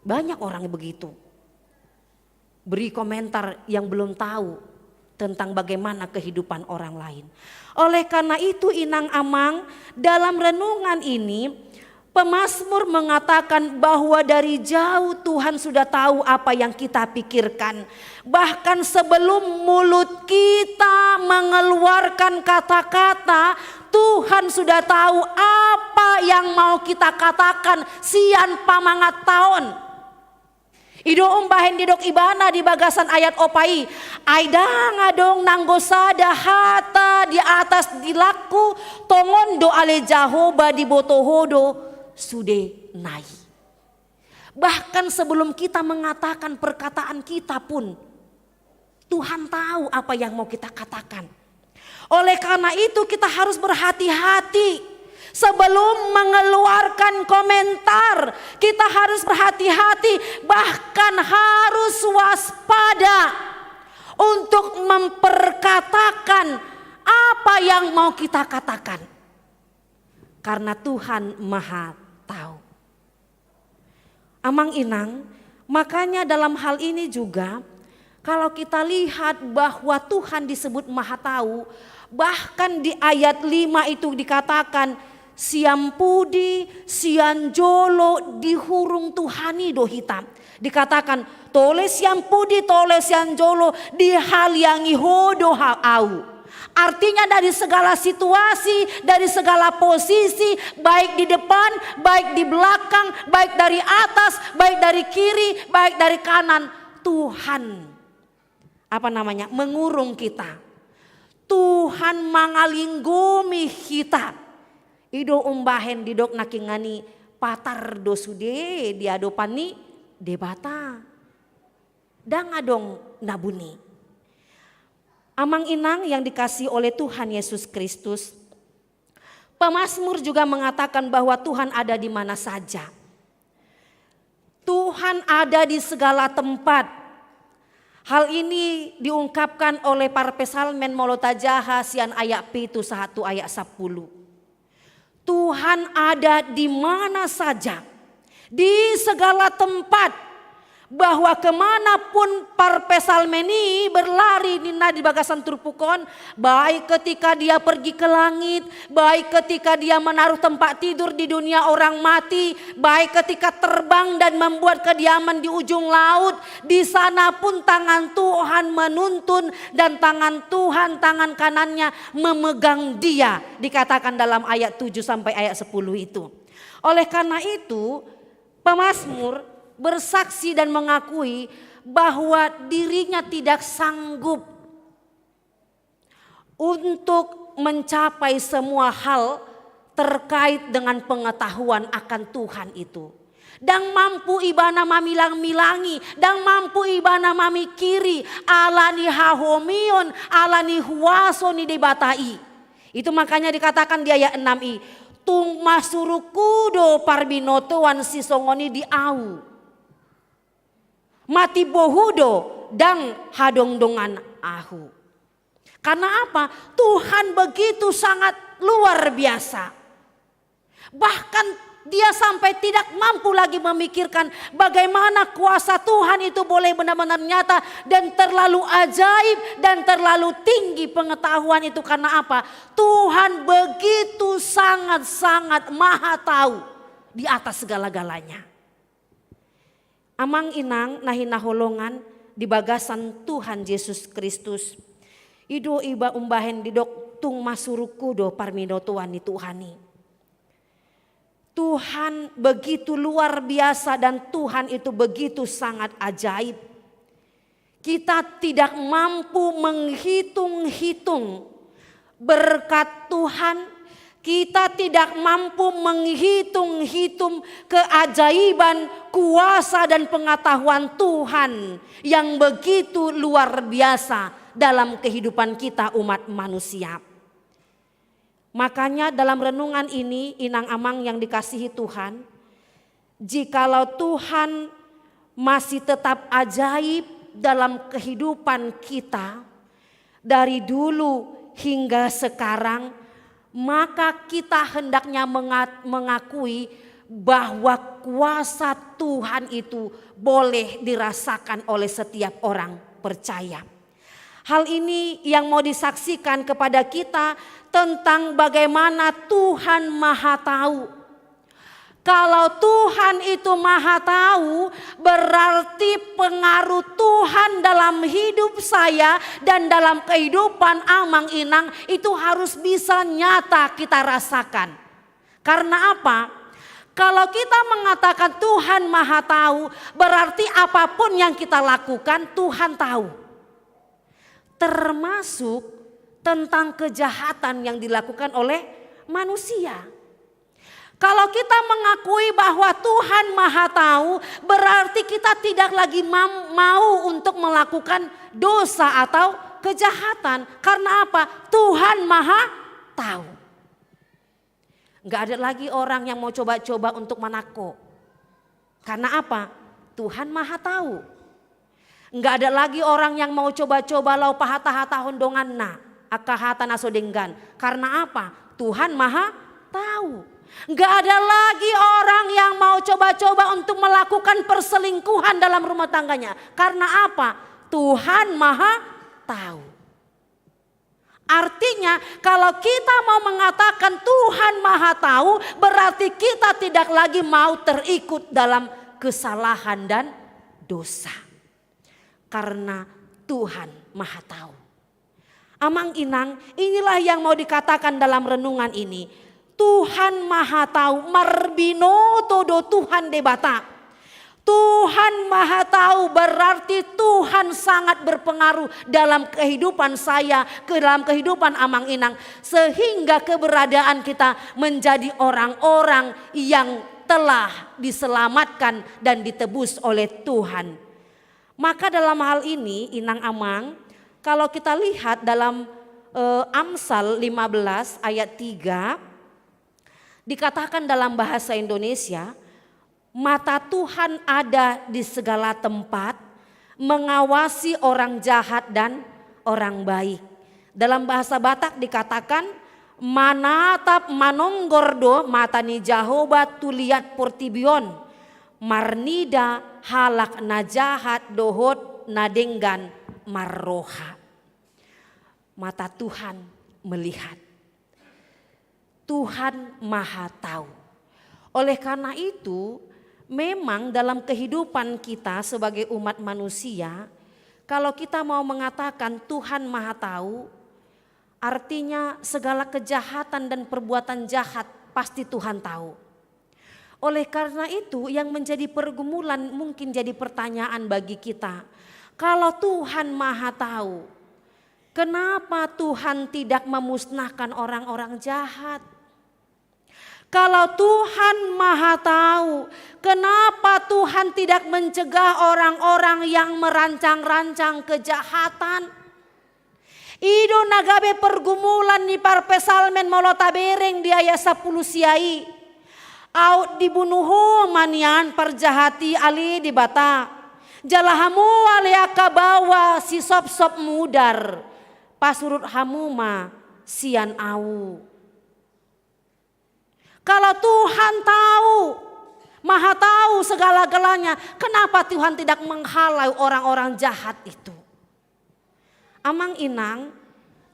S6: Banyak orang yang begitu. Beri komentar yang belum tahu tentang bagaimana kehidupan orang lain. Oleh karena itu inang amang, dalam renungan ini pemazmur mengatakan bahwa dari jauh Tuhan sudah tahu apa yang kita pikirkan. Bahkan sebelum mulut kita mengeluarkan kata-kata, Tuhan sudah tahu apa yang mau kita katakan sian pamangat tahun. Ido umbahen didok ibana di bagasan ayat opai. Aida ngadong nanggosada hata di atas dilaku tongon do ale Jahoba di botohodo sude nai. Bahkan sebelum kita mengatakan perkataan kita pun Tuhan tahu apa yang mau kita katakan. Oleh karena itu kita harus berhati-hati. Sebelum mengeluarkan komentar, kita harus berhati-hati, bahkan harus waspada untuk memperkatakan apa yang mau kita katakan. Karena Tuhan Maha tahu. Amang inang, makanya dalam hal ini juga kalau kita lihat bahwa Tuhan disebut Maha tahu, bahkan di ayat 5 itu dikatakan siampudi, sianjolo di hurung Tuhani do hitam. Dikatakan tole siampudi, tole sianjolo di hal yang ihodo au. Artinya dari segala situasi, dari segala posisi, baik di depan, baik di belakang, baik dari atas, baik dari kiri, baik dari kanan, Tuhan mengurung kita. Tuhan mangalinggomi kita. Ido umbahen didok nakingani patar dosude diadopani debata. Dang adong nabuni. Amang inang yang dikasih oleh Tuhan Yesus Kristus. Pemazmur juga mengatakan bahwa Tuhan ada di mana saja. Tuhan ada di segala tempat. Hal ini diungkapkan oleh para pesalmen molotajaha sian ayat pitu 1 ayat 10. Tuhan ada di mana saja, di segala tempat, bahwa kemanapun parpesalmeni berlari nina di bagasan turpukon, baik ketika dia pergi ke langit, baik ketika dia menaruh tempat tidur di dunia orang mati, baik ketika terbang dan membuat kediaman di ujung laut, di sana pun tangan Tuhan menuntun dan tangan Tuhan, tangan kanannya memegang dia, dikatakan dalam ayat 7 sampai ayat 10 itu. Oleh karena itu pemazmur bersaksi dan mengakui bahwa dirinya tidak sanggup untuk mencapai semua hal terkait dengan pengetahuan akan Tuhan itu. Dan mampu ibana mamilang-milangi, dan mampu ibana mamikiri, alani hahomion, alani huaso ni debatai. Itu makanya dikatakan di ayat 6i, tung masurukudo parbinotoan sisongoni di au. Mati bohudo dan hadongdongan ahu. Karena apa? Tuhan begitu sangat luar biasa. Bahkan dia sampai tidak mampu lagi memikirkan bagaimana kuasa Tuhan itu boleh benar-benar nyata dan terlalu ajaib dan terlalu tinggi pengetahuan itu. Karena apa? Tuhan begitu sangat-sangat maha tahu di atas segala-galanya. Amang inang nahina holongan di bagasan Tuhan Yesus Kristus. Ido iba umbahen didok tung masuruku do parmidotuan ni Tuhani. Tuhan begitu luar biasa dan Tuhan itu begitu sangat ajaib. Kita tidak mampu menghitung-hitung berkat Tuhan. Kita tidak mampu menghitung-hitung keajaiban, kuasa dan pengetahuan Tuhan yang begitu luar biasa dalam kehidupan kita umat manusia. Makanya dalam renungan ini inang amang yang dikasihi Tuhan, jikalau Tuhan masih tetap ajaib dalam kehidupan kita dari dulu hingga sekarang, maka kita hendaknya mengakui bahwa kuasa Tuhan itu boleh dirasakan oleh setiap orang percaya. Hal ini yang mau disaksikan kepada kita tentang bagaimana Tuhan Maha Tahu. Kalau Tuhan itu Maha Tahu, berarti pengaruh Tuhan dalam hidup saya dan dalam kehidupan Amang Inang itu harus bisa nyata kita rasakan. Karena apa? Kalau kita mengatakan Tuhan Maha Tahu, berarti apapun yang kita lakukan Tuhan tahu. Termasuk tentang kejahatan yang dilakukan oleh manusia. Kalau kita mengakui bahwa Tuhan Maha Tahu, berarti kita tidak lagi mau untuk melakukan dosa atau kejahatan. Karena apa? Tuhan Maha Tahu. Enggak ada lagi orang yang mau coba-coba untuk menako. Karena apa? Tuhan Maha Tahu. Enggak ada lagi orang yang mau coba-coba lau pahata-hata hondongan na akahata nasodenggan. Karena apa? Tuhan Maha Tahu. Gak ada lagi orang yang mau coba-coba untuk melakukan perselingkuhan dalam rumah tangganya. Karena apa? Tuhan Maha Tahu. Artinya kalau kita mau mengatakan Tuhan Maha Tahu, berarti kita tidak lagi mau terikut dalam kesalahan dan dosa. Karena Tuhan Maha Tahu. Amang Inang, inilah yang mau dikatakan dalam renungan ini. Tuhan Maha Tahu, marbino todo Tuhan debata. Tuhan Maha Tahu berarti Tuhan sangat berpengaruh dalam kehidupan saya, dalam kehidupan Amang Inang. Sehingga keberadaan kita menjadi orang-orang yang telah diselamatkan dan ditebus oleh Tuhan. Maka dalam hal ini Inang Amang, kalau kita lihat dalam Amsal 15 ayat 3, dikatakan dalam bahasa Indonesia, mata Tuhan ada di segala tempat, mengawasi orang jahat dan orang baik. Dalam bahasa Batak dikatakan, manatap manonggordo matani Jahoba tuliat portibion, marnida halak na jahat dohot na denggan marroha. Mata Tuhan melihat. Tuhan Maha Tahu. Oleh karena itu, memang dalam kehidupan kita sebagai umat manusia, kalau kita mau mengatakan Tuhan Maha Tahu, artinya segala kejahatan dan perbuatan jahat pasti Tuhan tahu. Oleh karena itu, yang menjadi pergumulan mungkin jadi pertanyaan bagi kita. Kalau Tuhan Maha Tahu, kenapa Tuhan tidak memusnahkan orang-orang jahat? Kalau Tuhan Maha Tahu, kenapa Tuhan tidak mencegah orang-orang yang merancang-rancang kejahatan? Ido nagabe pergumulan ni parpesalmen molota bereng di ayat 10 siai. Au dibunuhu manian perjahati ali di bata. Jalahamu ali akabawa si sop-sop mudar. Pasurut hamuma sian au. Kalau Tuhan tahu, Maha tahu segala-galanya, kenapa Tuhan tidak menghalau orang-orang jahat itu? Amang Inang,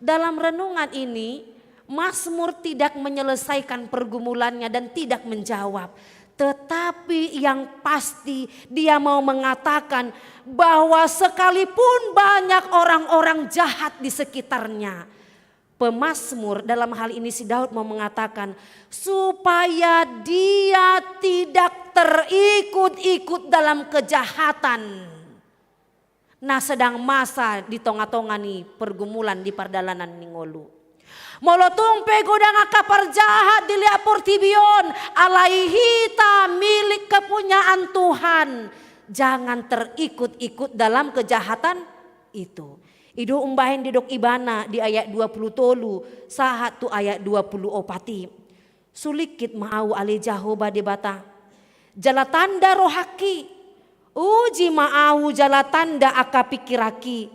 S6: dalam renungan ini Mazmur tidak menyelesaikan pergumulannya dan tidak menjawab. Tetapi yang pasti dia mau mengatakan bahwa sekalipun banyak orang-orang jahat di sekitarnya, pemazmur dalam hal ini si Daud mau mengatakan supaya dia tidak terikut-ikut dalam kejahatan. Nah sedang masa di tonga-tonga nih pergumulan di pardalanan ningolu. Molotung pegodang akapar jahat dilihat portibion alai hita milik kepunyaan Tuhan. Jangan terikut-ikut dalam kejahatan itu. Idu umbahin didok ibana di ayat 20 tolu sahat tu ayat 20 opati. Sulikit mau ale Jahoba debata. Jala tanda rohaki. Uji mau jala tanda akapikiraki.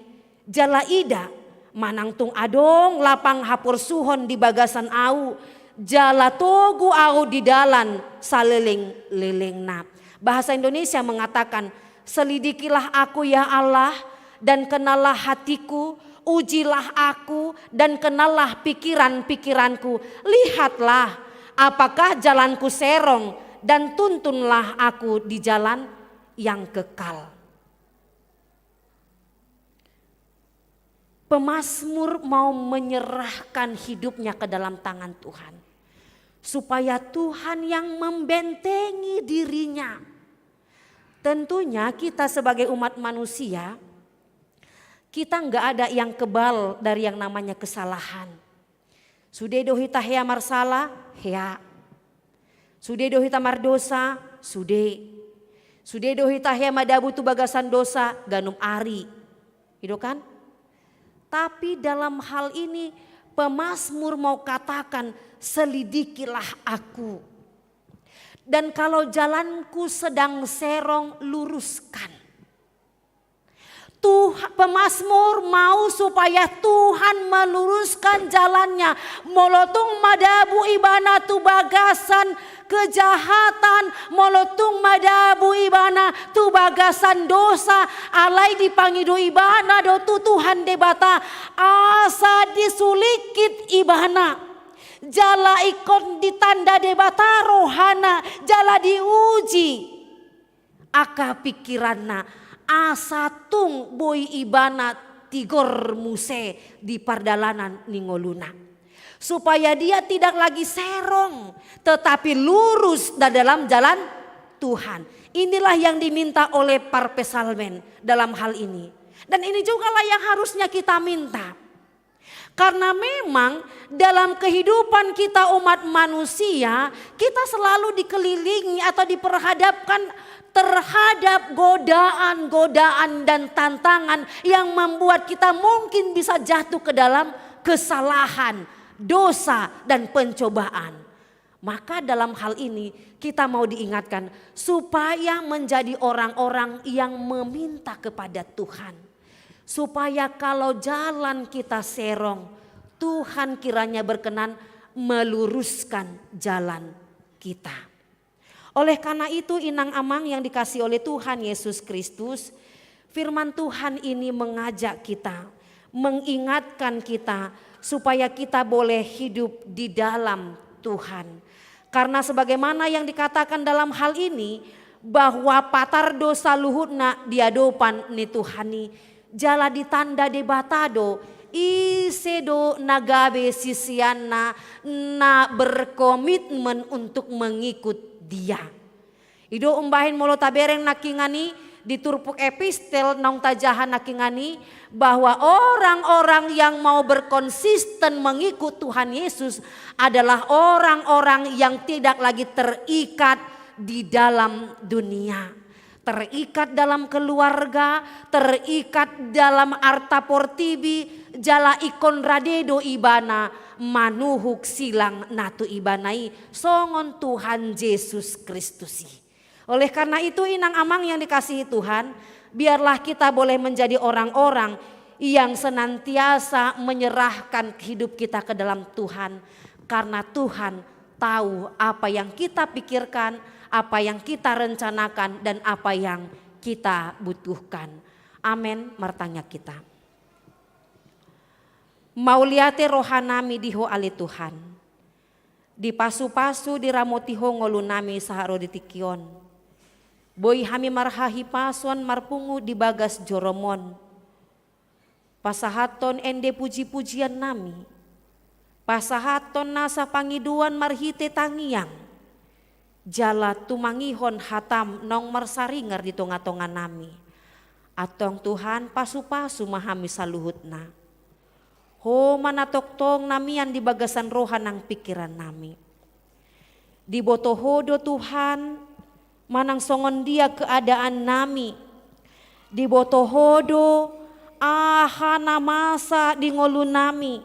S6: Jala ida manang tung adong lapang hapur suhon di bagasan au. Jala togu au di dalan saleleng-leleng na. Bahasa Indonesia mengatakan selidikilah aku ya Allah. Dan kenallah hatiku, ujilah aku dan kenallah pikiran-pikiranku. Lihatlah apakah jalanku serong dan tuntunlah aku di jalan yang kekal. Pemazmur mau menyerahkan hidupnya ke dalam tangan Tuhan. Supaya Tuhan yang membentengi dirinya. Tentunya kita sebagai umat manusia, kita nggak ada yang kebal dari yang namanya kesalahan. Sudah dohita hea marsala, hea. Sudah dohita mardosa, sudah. Sudah dohita hea madabu tu bagasan dosa, ganum ari. Itu kan? Tapi dalam hal ini pemazmur mau katakan selidikilah aku. Dan kalau jalanku sedang serong luruskan. Pemazmur mau supaya Tuhan meluruskan jalannya. Molotung madabu ibana tu bagasan kejahatan. Molotung madabu ibana tu bagasan dosa. Alai dipangido ibana do tu Tuhan debata. Asa disulikit ibana. Jala ikon ditanda debata rohana. Jala diuji. Aka pikirana. Asa tung boy ibana tigor muse di pardalanan ningoluna. Supaya dia tidak lagi serong tetapi lurus dalam jalan Tuhan. Inilah yang diminta oleh parpesalmen dalam hal ini. Dan ini jugalah yang harusnya kita minta. Karena memang dalam kehidupan kita umat manusia, kita selalu dikelilingi atau diperhadapkan terhadap godaan-godaan dan tantangan yang membuat kita mungkin bisa jatuh ke dalam kesalahan, dosa dan pencobaan. Maka dalam hal ini kita mau diingatkan supaya menjadi orang-orang yang meminta kepada Tuhan. Supaya kalau jalan kita serong, Tuhan kiranya berkenan meluruskan jalan kita. Oleh karena itu inang amang yang dikasih oleh Tuhan Yesus Kristus, firman Tuhan ini mengajak kita, mengingatkan kita supaya kita boleh hidup di dalam Tuhan. Karena sebagaimana yang dikatakan dalam hal ini, bahwa patar dosa luhutna diadopan ni Tuhani, jala ditanda debatado, isedo nagabe sisiana na berkomitmen untuk mengikut dia. Ido umbahin molo tabereng nakingani di turpuk epistel nong tajahan nakingani bahwa orang-orang yang mau berkonsisten mengikut Tuhan Yesus adalah orang-orang yang tidak lagi terikat di dalam dunia. Terikat dalam keluarga, terikat dalam arta portibi, jala ikon radedo ibana, manuhuk silang natu ibanai, songon Tuhan Yesus Kristus. Oleh karena itu inang amang yang dikasihi Tuhan, biarlah kita boleh menjadi orang-orang yang senantiasa menyerahkan hidup kita ke dalam Tuhan. Karena Tuhan tahu apa yang kita pikirkan, apa yang kita rencanakan, dan apa yang kita butuhkan. Amin, martanya kita. Mauliate rohanami diho ali Tuhan. Di pasu-pasu diramotiho ngolunami saharo ditikion. Boy hami marhahi pason marpungu di bagas joromon. Pasahaton ende puji-pujian nami. Pasahaton nasa pangiduan marhite tangiang. Jala tumangihon hatam nong marsaringar di tonga-tonga nami. Atong Tuhan pasu-pasu mahami saluhutna. Ho manatoktong namian di bagasan rohan ng pikiran nami. Di botohodo Tuhan manang songon dia keadaan nami. Di botohodo ahana masa di ngolu nami.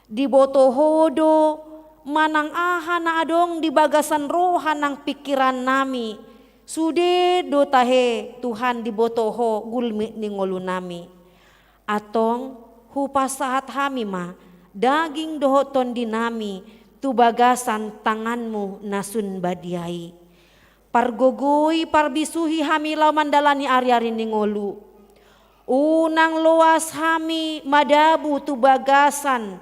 S6: Di botohodo manang ahana adong di bagasan rohan ng pikiran nami. Sude do tahe Tuhan di botoho gulmi ni ngolu nami. Atong hupas saat hamima daging dohoton dinami tu bagasan tanganmu nasun badiai. Pargogoy parbisuhi hami law mandalani ari-ari ningolu. Unang luas hami madabu tu bagasan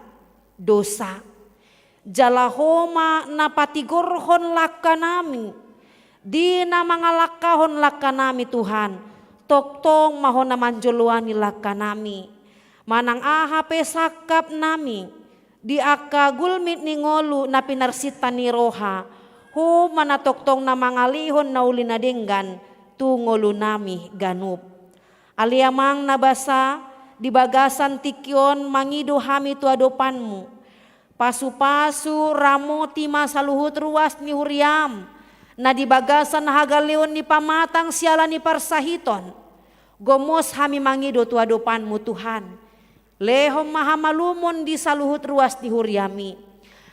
S6: dosa. Jalahoma napatigorhon lakanami. Di na mga lakahon lakanami Tuhan. Toktong mahon naman juluani lakanami. Manang aha pesakap nami. Di aka gulmit ningolu na pinarsita ni roha. Hu manatoktong na mga lihon na uli na dinggan tungolo nami ganup. Aliamang nabasa di bagasan tikyon mangido hami tuadopanmu. Pasu-pasu ramoti masaluhut ruas ni huriam. Na di bagasan hagaleon ni pamatang siala ni parsahiton. Gomos hami mangido tuadopanmu Tuhan. Lehom mahamalumon di saluhut ruas ni huriami.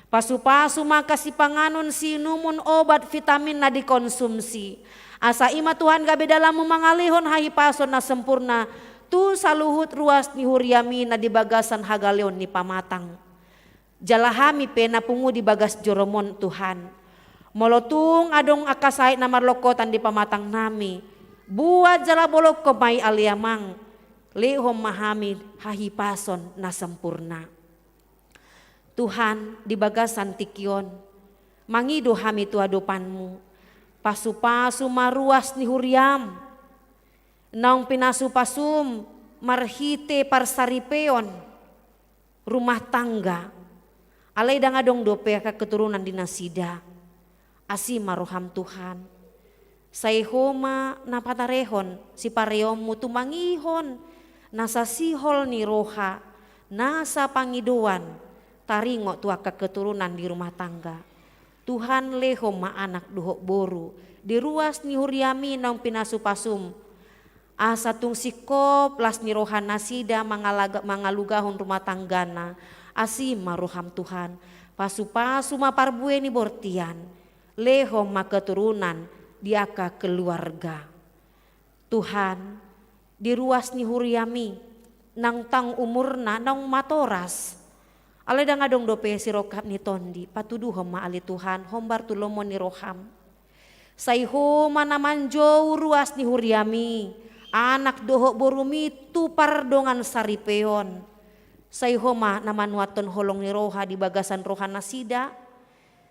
S6: Pasu-pasu maka si panganon sinumun obat vitamin na dikonsumsi. Asa ima Tuhan gabe dalam mangalihon hahipason na sempurna. Tu saluhut ruas ni huriami na di bagasan hagaleon ni pamatang. Jalahami pe na pungu di bagas joromon Tuhan. Molotung adong akasait na marlokotan di pamatang nami. Buat jala bolok komay aliamang. Lehom mahami hahipason na sempurna. Tuhan di bagasan tikyon, mangido hami tuadopanmu, pasu-pasu maruas ni huriam, naong pinasu-pasum marhite parsaripeon, rumah tangga, alay dangadong dope ka keturunan dinasida, asi maruham Tuhan, sayhoma napatarehon si pareom mutu mangihon, nasa sihol ni roha, nasa pangiduan, taringo tua keturunan di rumah tangga. Tuhan lehom ma anak duhok boru. Di ruas ni huriami naong pinasu-pasum. Asa tung sikop las ni rohan nasida mangalugahon rumah tanggana. Asim maruham Tuhan. Pasu-pasu ma parbue ni bortian. Lehom ma keturunan diaka keluarga. Tuhan di ruas ni huriami nang tang umurna naong matoras. Alay da nga dong dope si rokap ni tondi patuduhom maali Tuhan hombar tulomon ni roham. Sayhoma namanjou ruas ni huriami, anak doho borumi tupar dongan saripeon. Sayhoma namanuaton holong ni roha di bagasan roha nasida,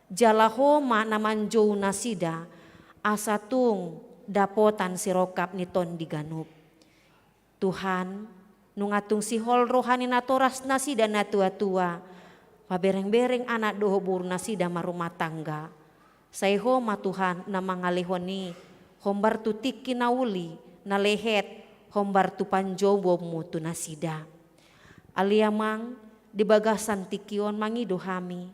S6: jalahoma namanjou nasida, asatung dapotan sirokap niton diganup. Tuhan nungatung sihol rohani natoras nasida na tua-tua, pabereng-bereng anak doho buru nasida marumah tangga. Sayhoma Tuhan na mangalihoni hombar tu tiki nauli na lehet hombar tu panjobomu tu nasida. Aliamang di bagasan tikion mangido hami.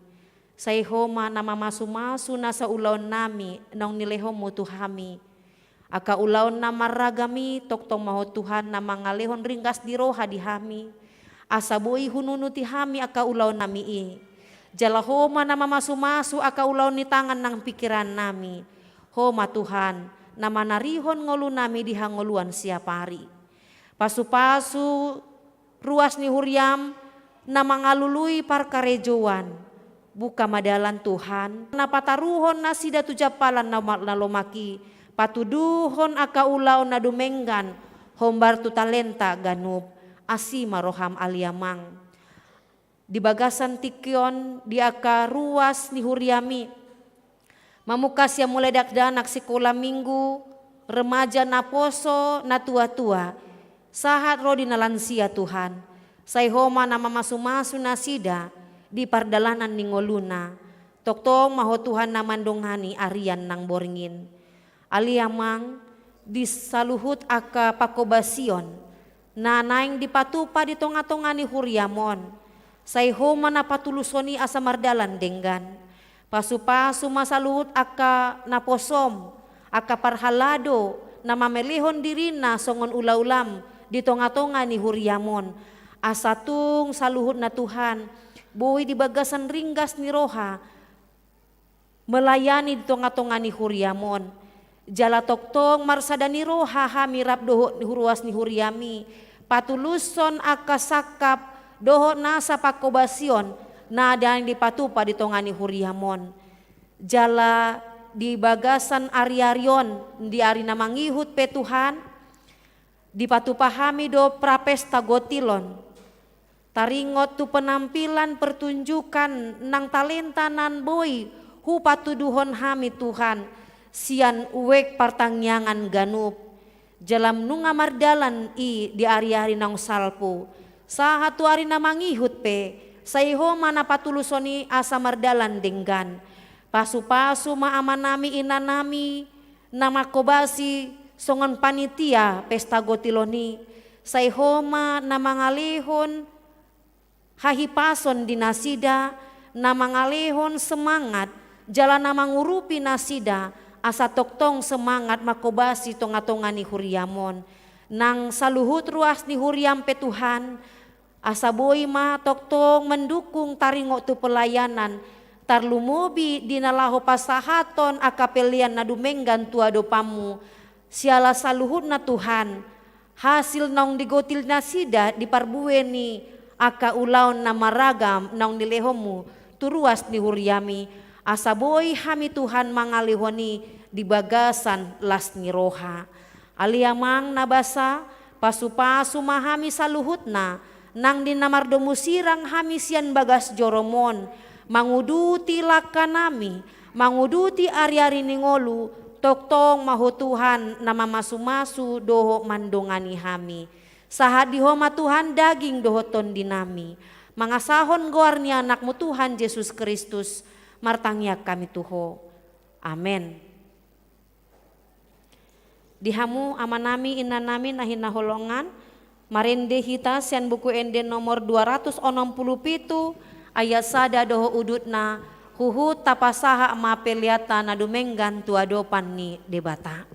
S6: Sayhoma na mamasu-masu nasa ulaon nami nang nilehomu tu hami. Aka ulaon na maragami toktong maho Tuhan na mangalihon ringgas di roha di hami. Asabui hununu ti hami aka ulaon nami i. Jalahoma na mamasu-masu aka ulaw ni tangan ng pikiran nami. Homa Tuhan na manarihon ngolu nami di hangoluan siapari. Pasu-pasu ruas ni huriam na mangalului parkarejoan. Buka madalan Tuhan na pataruhon na sida tujapalan na lomaki. Patuduhon aka ulaw na dumenggan hombar tu talenta ganup asima roham aliamang. Di bagasan tikion di aka ruas ni huriami. Mamukas yang mulai dakdanak sekolah minggu, remaja na poso na tua-tua. Sahat rodi na lansia Tuhan. Sayhoma na mamasu-masu na sida di pardalanan ni ngoluna. Toktong maho Tuhan na mandonghani arian nang boringin. Aliamang disaluhut aka pakobasion. Na naing dipatupa di tonga-tonga ni huriamon. Sayhoma na patulusoni asa mardalan denggan. Pasu-pasu masalut aka naposom, aka parhalado na mamelihon dirina songon ula-ulam di tonga-tonga ni huriamon. Asatung saluhut na Tuhan, buhi di bagasan ringgas ni roha, melayani di tonga-tonga ni huriamon. Jala toktong marsada ni roha hamirap doho ni huruas ni huriami, patuluson aka sakap doho nasa pakobasion na yang dipatupa di tongani huriamon. Jala di bagasan ariarion di ari na mangihut pe Tuhan dipatupahami do prapesta gotilon. Taringot tu penampilan pertunjukan nang talenta nan boy hu patuduhon hami Tuhan sian uwek partangyangan ganup. Jalam nunga mardalan i di ari-ari nang salpo. Sahatu ari na mangihut pe, sayhoma na patulusoni asa mardalan denggan. Pasu-pasu maaman nami ina nami na makobasi songon panitia pesta gotiloni. Sayhoma na mangalihon hahipason di nasida, na mangalihon semangat, jalan na mangurupi nasida, asa toktong semangat makobasi tonga-tonga ni huriamon. Nang saluhut ruas ni huriam pe Tuhan, asa boy ma toktong mendukung taringo tu pelayanan tarlumobi dinalaho pasahaton akapelian na dumenggan tua dopamu siala saluhut na Tuhan hasil naung digotil na sida diparbueni aka ulaon na maragam naung nilehomu turuas ni huriami asa boy hami Tuhan mangalihoni di bagasan las ni roha aliamang nabasa pasu-pasu mahami saluhut na nang dinamardomu sirang hamisian bagas joromon manguduti laka nami manguduti ari-ari ningolu toktong maho Tuhan na mamasu-masu doho mandongani hami sahat dihoma Tuhan daging dohoton dinami mangasahon goar ni anakmu Tuhan Yesus Kristus martangyak kami tuho amen. Dihamu amanami inanami nahina holongan marende hita sian buku ende nomor 267 ayat sada doho udutna huhu tapasaha mapeliata na dumenggan tua dopan ni debata.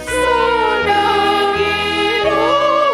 S2: Sedang hidup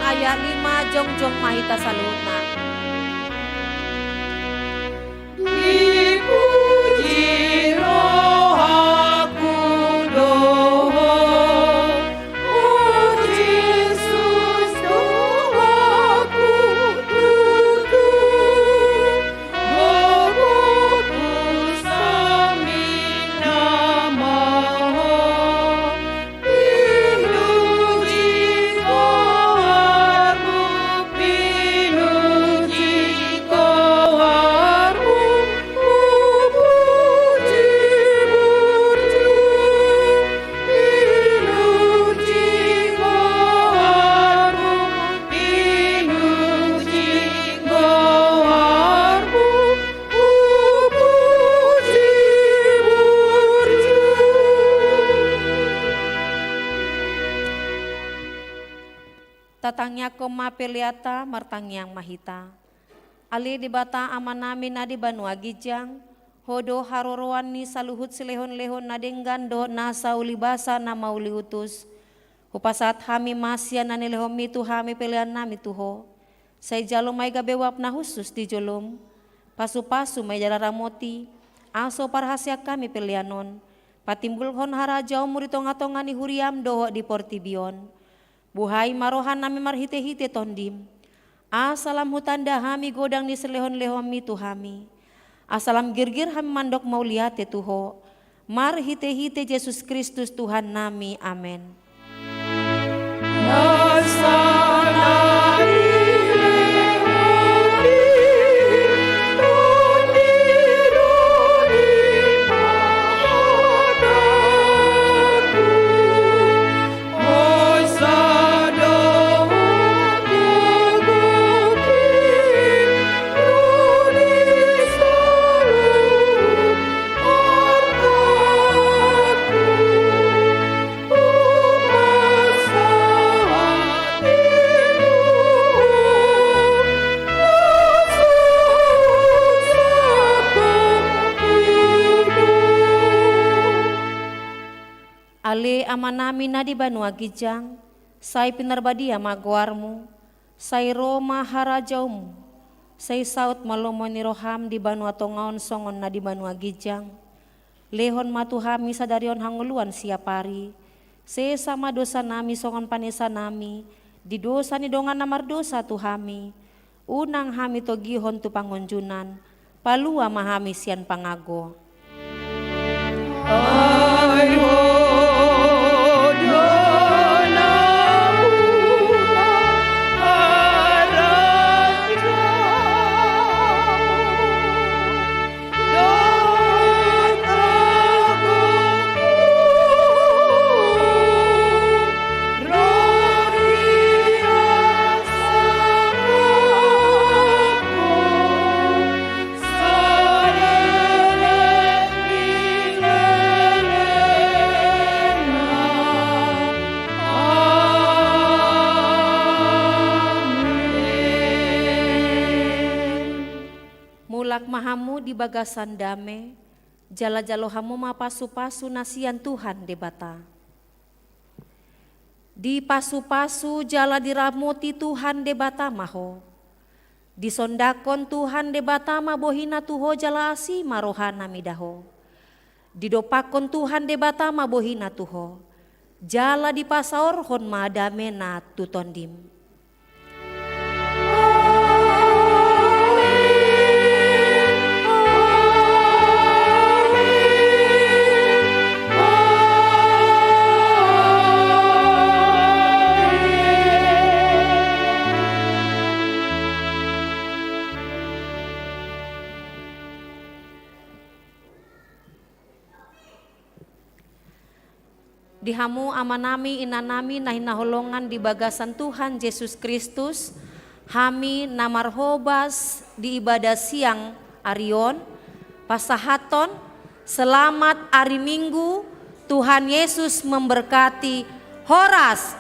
S6: ayat 5 jongjong mahita saluna.
S2: Dipuji roh aku doho, oh Yesus doaku tutup, boboku saming namamu, pinuji koharmu, pinuji koharmu, puji burju, pinuji koharmu, pinuji koharmu, puji burju.
S6: Tatangnya koma peliata martangyang mahita. Ali di bata amanami na di Banua Gijang, hodo haroroan ni saluhut silehon-lehon na denggando na sa ulibasa na mauli utus. Hupasat hami masya na nilehom itu hami pelian nami tuho. Say jalo may gabewap na husus di jolom. Pasu-pasu may jalaramoti, aso parhasya kami pelianon. Patimbulhon harajaw muritonga-tonga ni huriam doho di Portibion. Buhay marohan nami marhite-hite tondim. Asalam hutanda hami godang ni selehon-lehon itu hami. Asalam girgir hami mandok mau lihat tuho. Marhite-hite Yesus Kristus Tuhan nami. Amin. Ale amanami na di Banua Gijang, say pinarbadia magwarmu, say Roma harajaumu, say saut malomo ni roham di Banua Tongaon songon na di Banua Gijang. Lehon matuhami sadarion hanguluan siapari, se sama dosa nami songon panesa nami, di dosa ni dongan namar dosa tuhami, unang hami togihon tu pangonjunan, palua mahami sian pangago. Mahamu di bagasan dame, jala-jalo hamu mapasu-pasu nasian Tuhan debata. Di pasu-pasu jala diramoti Tuhan debata maho. Di sondakon Tuhan debata mabohina tuho jala asi marohana midaho. Di dopakon Tuhan debata mabohina tuho. Jala di pasaor hon madame na tutondim. Dihamu amanami inanami na hinaholongan di bagasan Tuhan Yesus Kristus, hami namarhobas di ibadah siang arion, pasahaton, selamat hari Minggu, Tuhan Yesus memberkati. Horas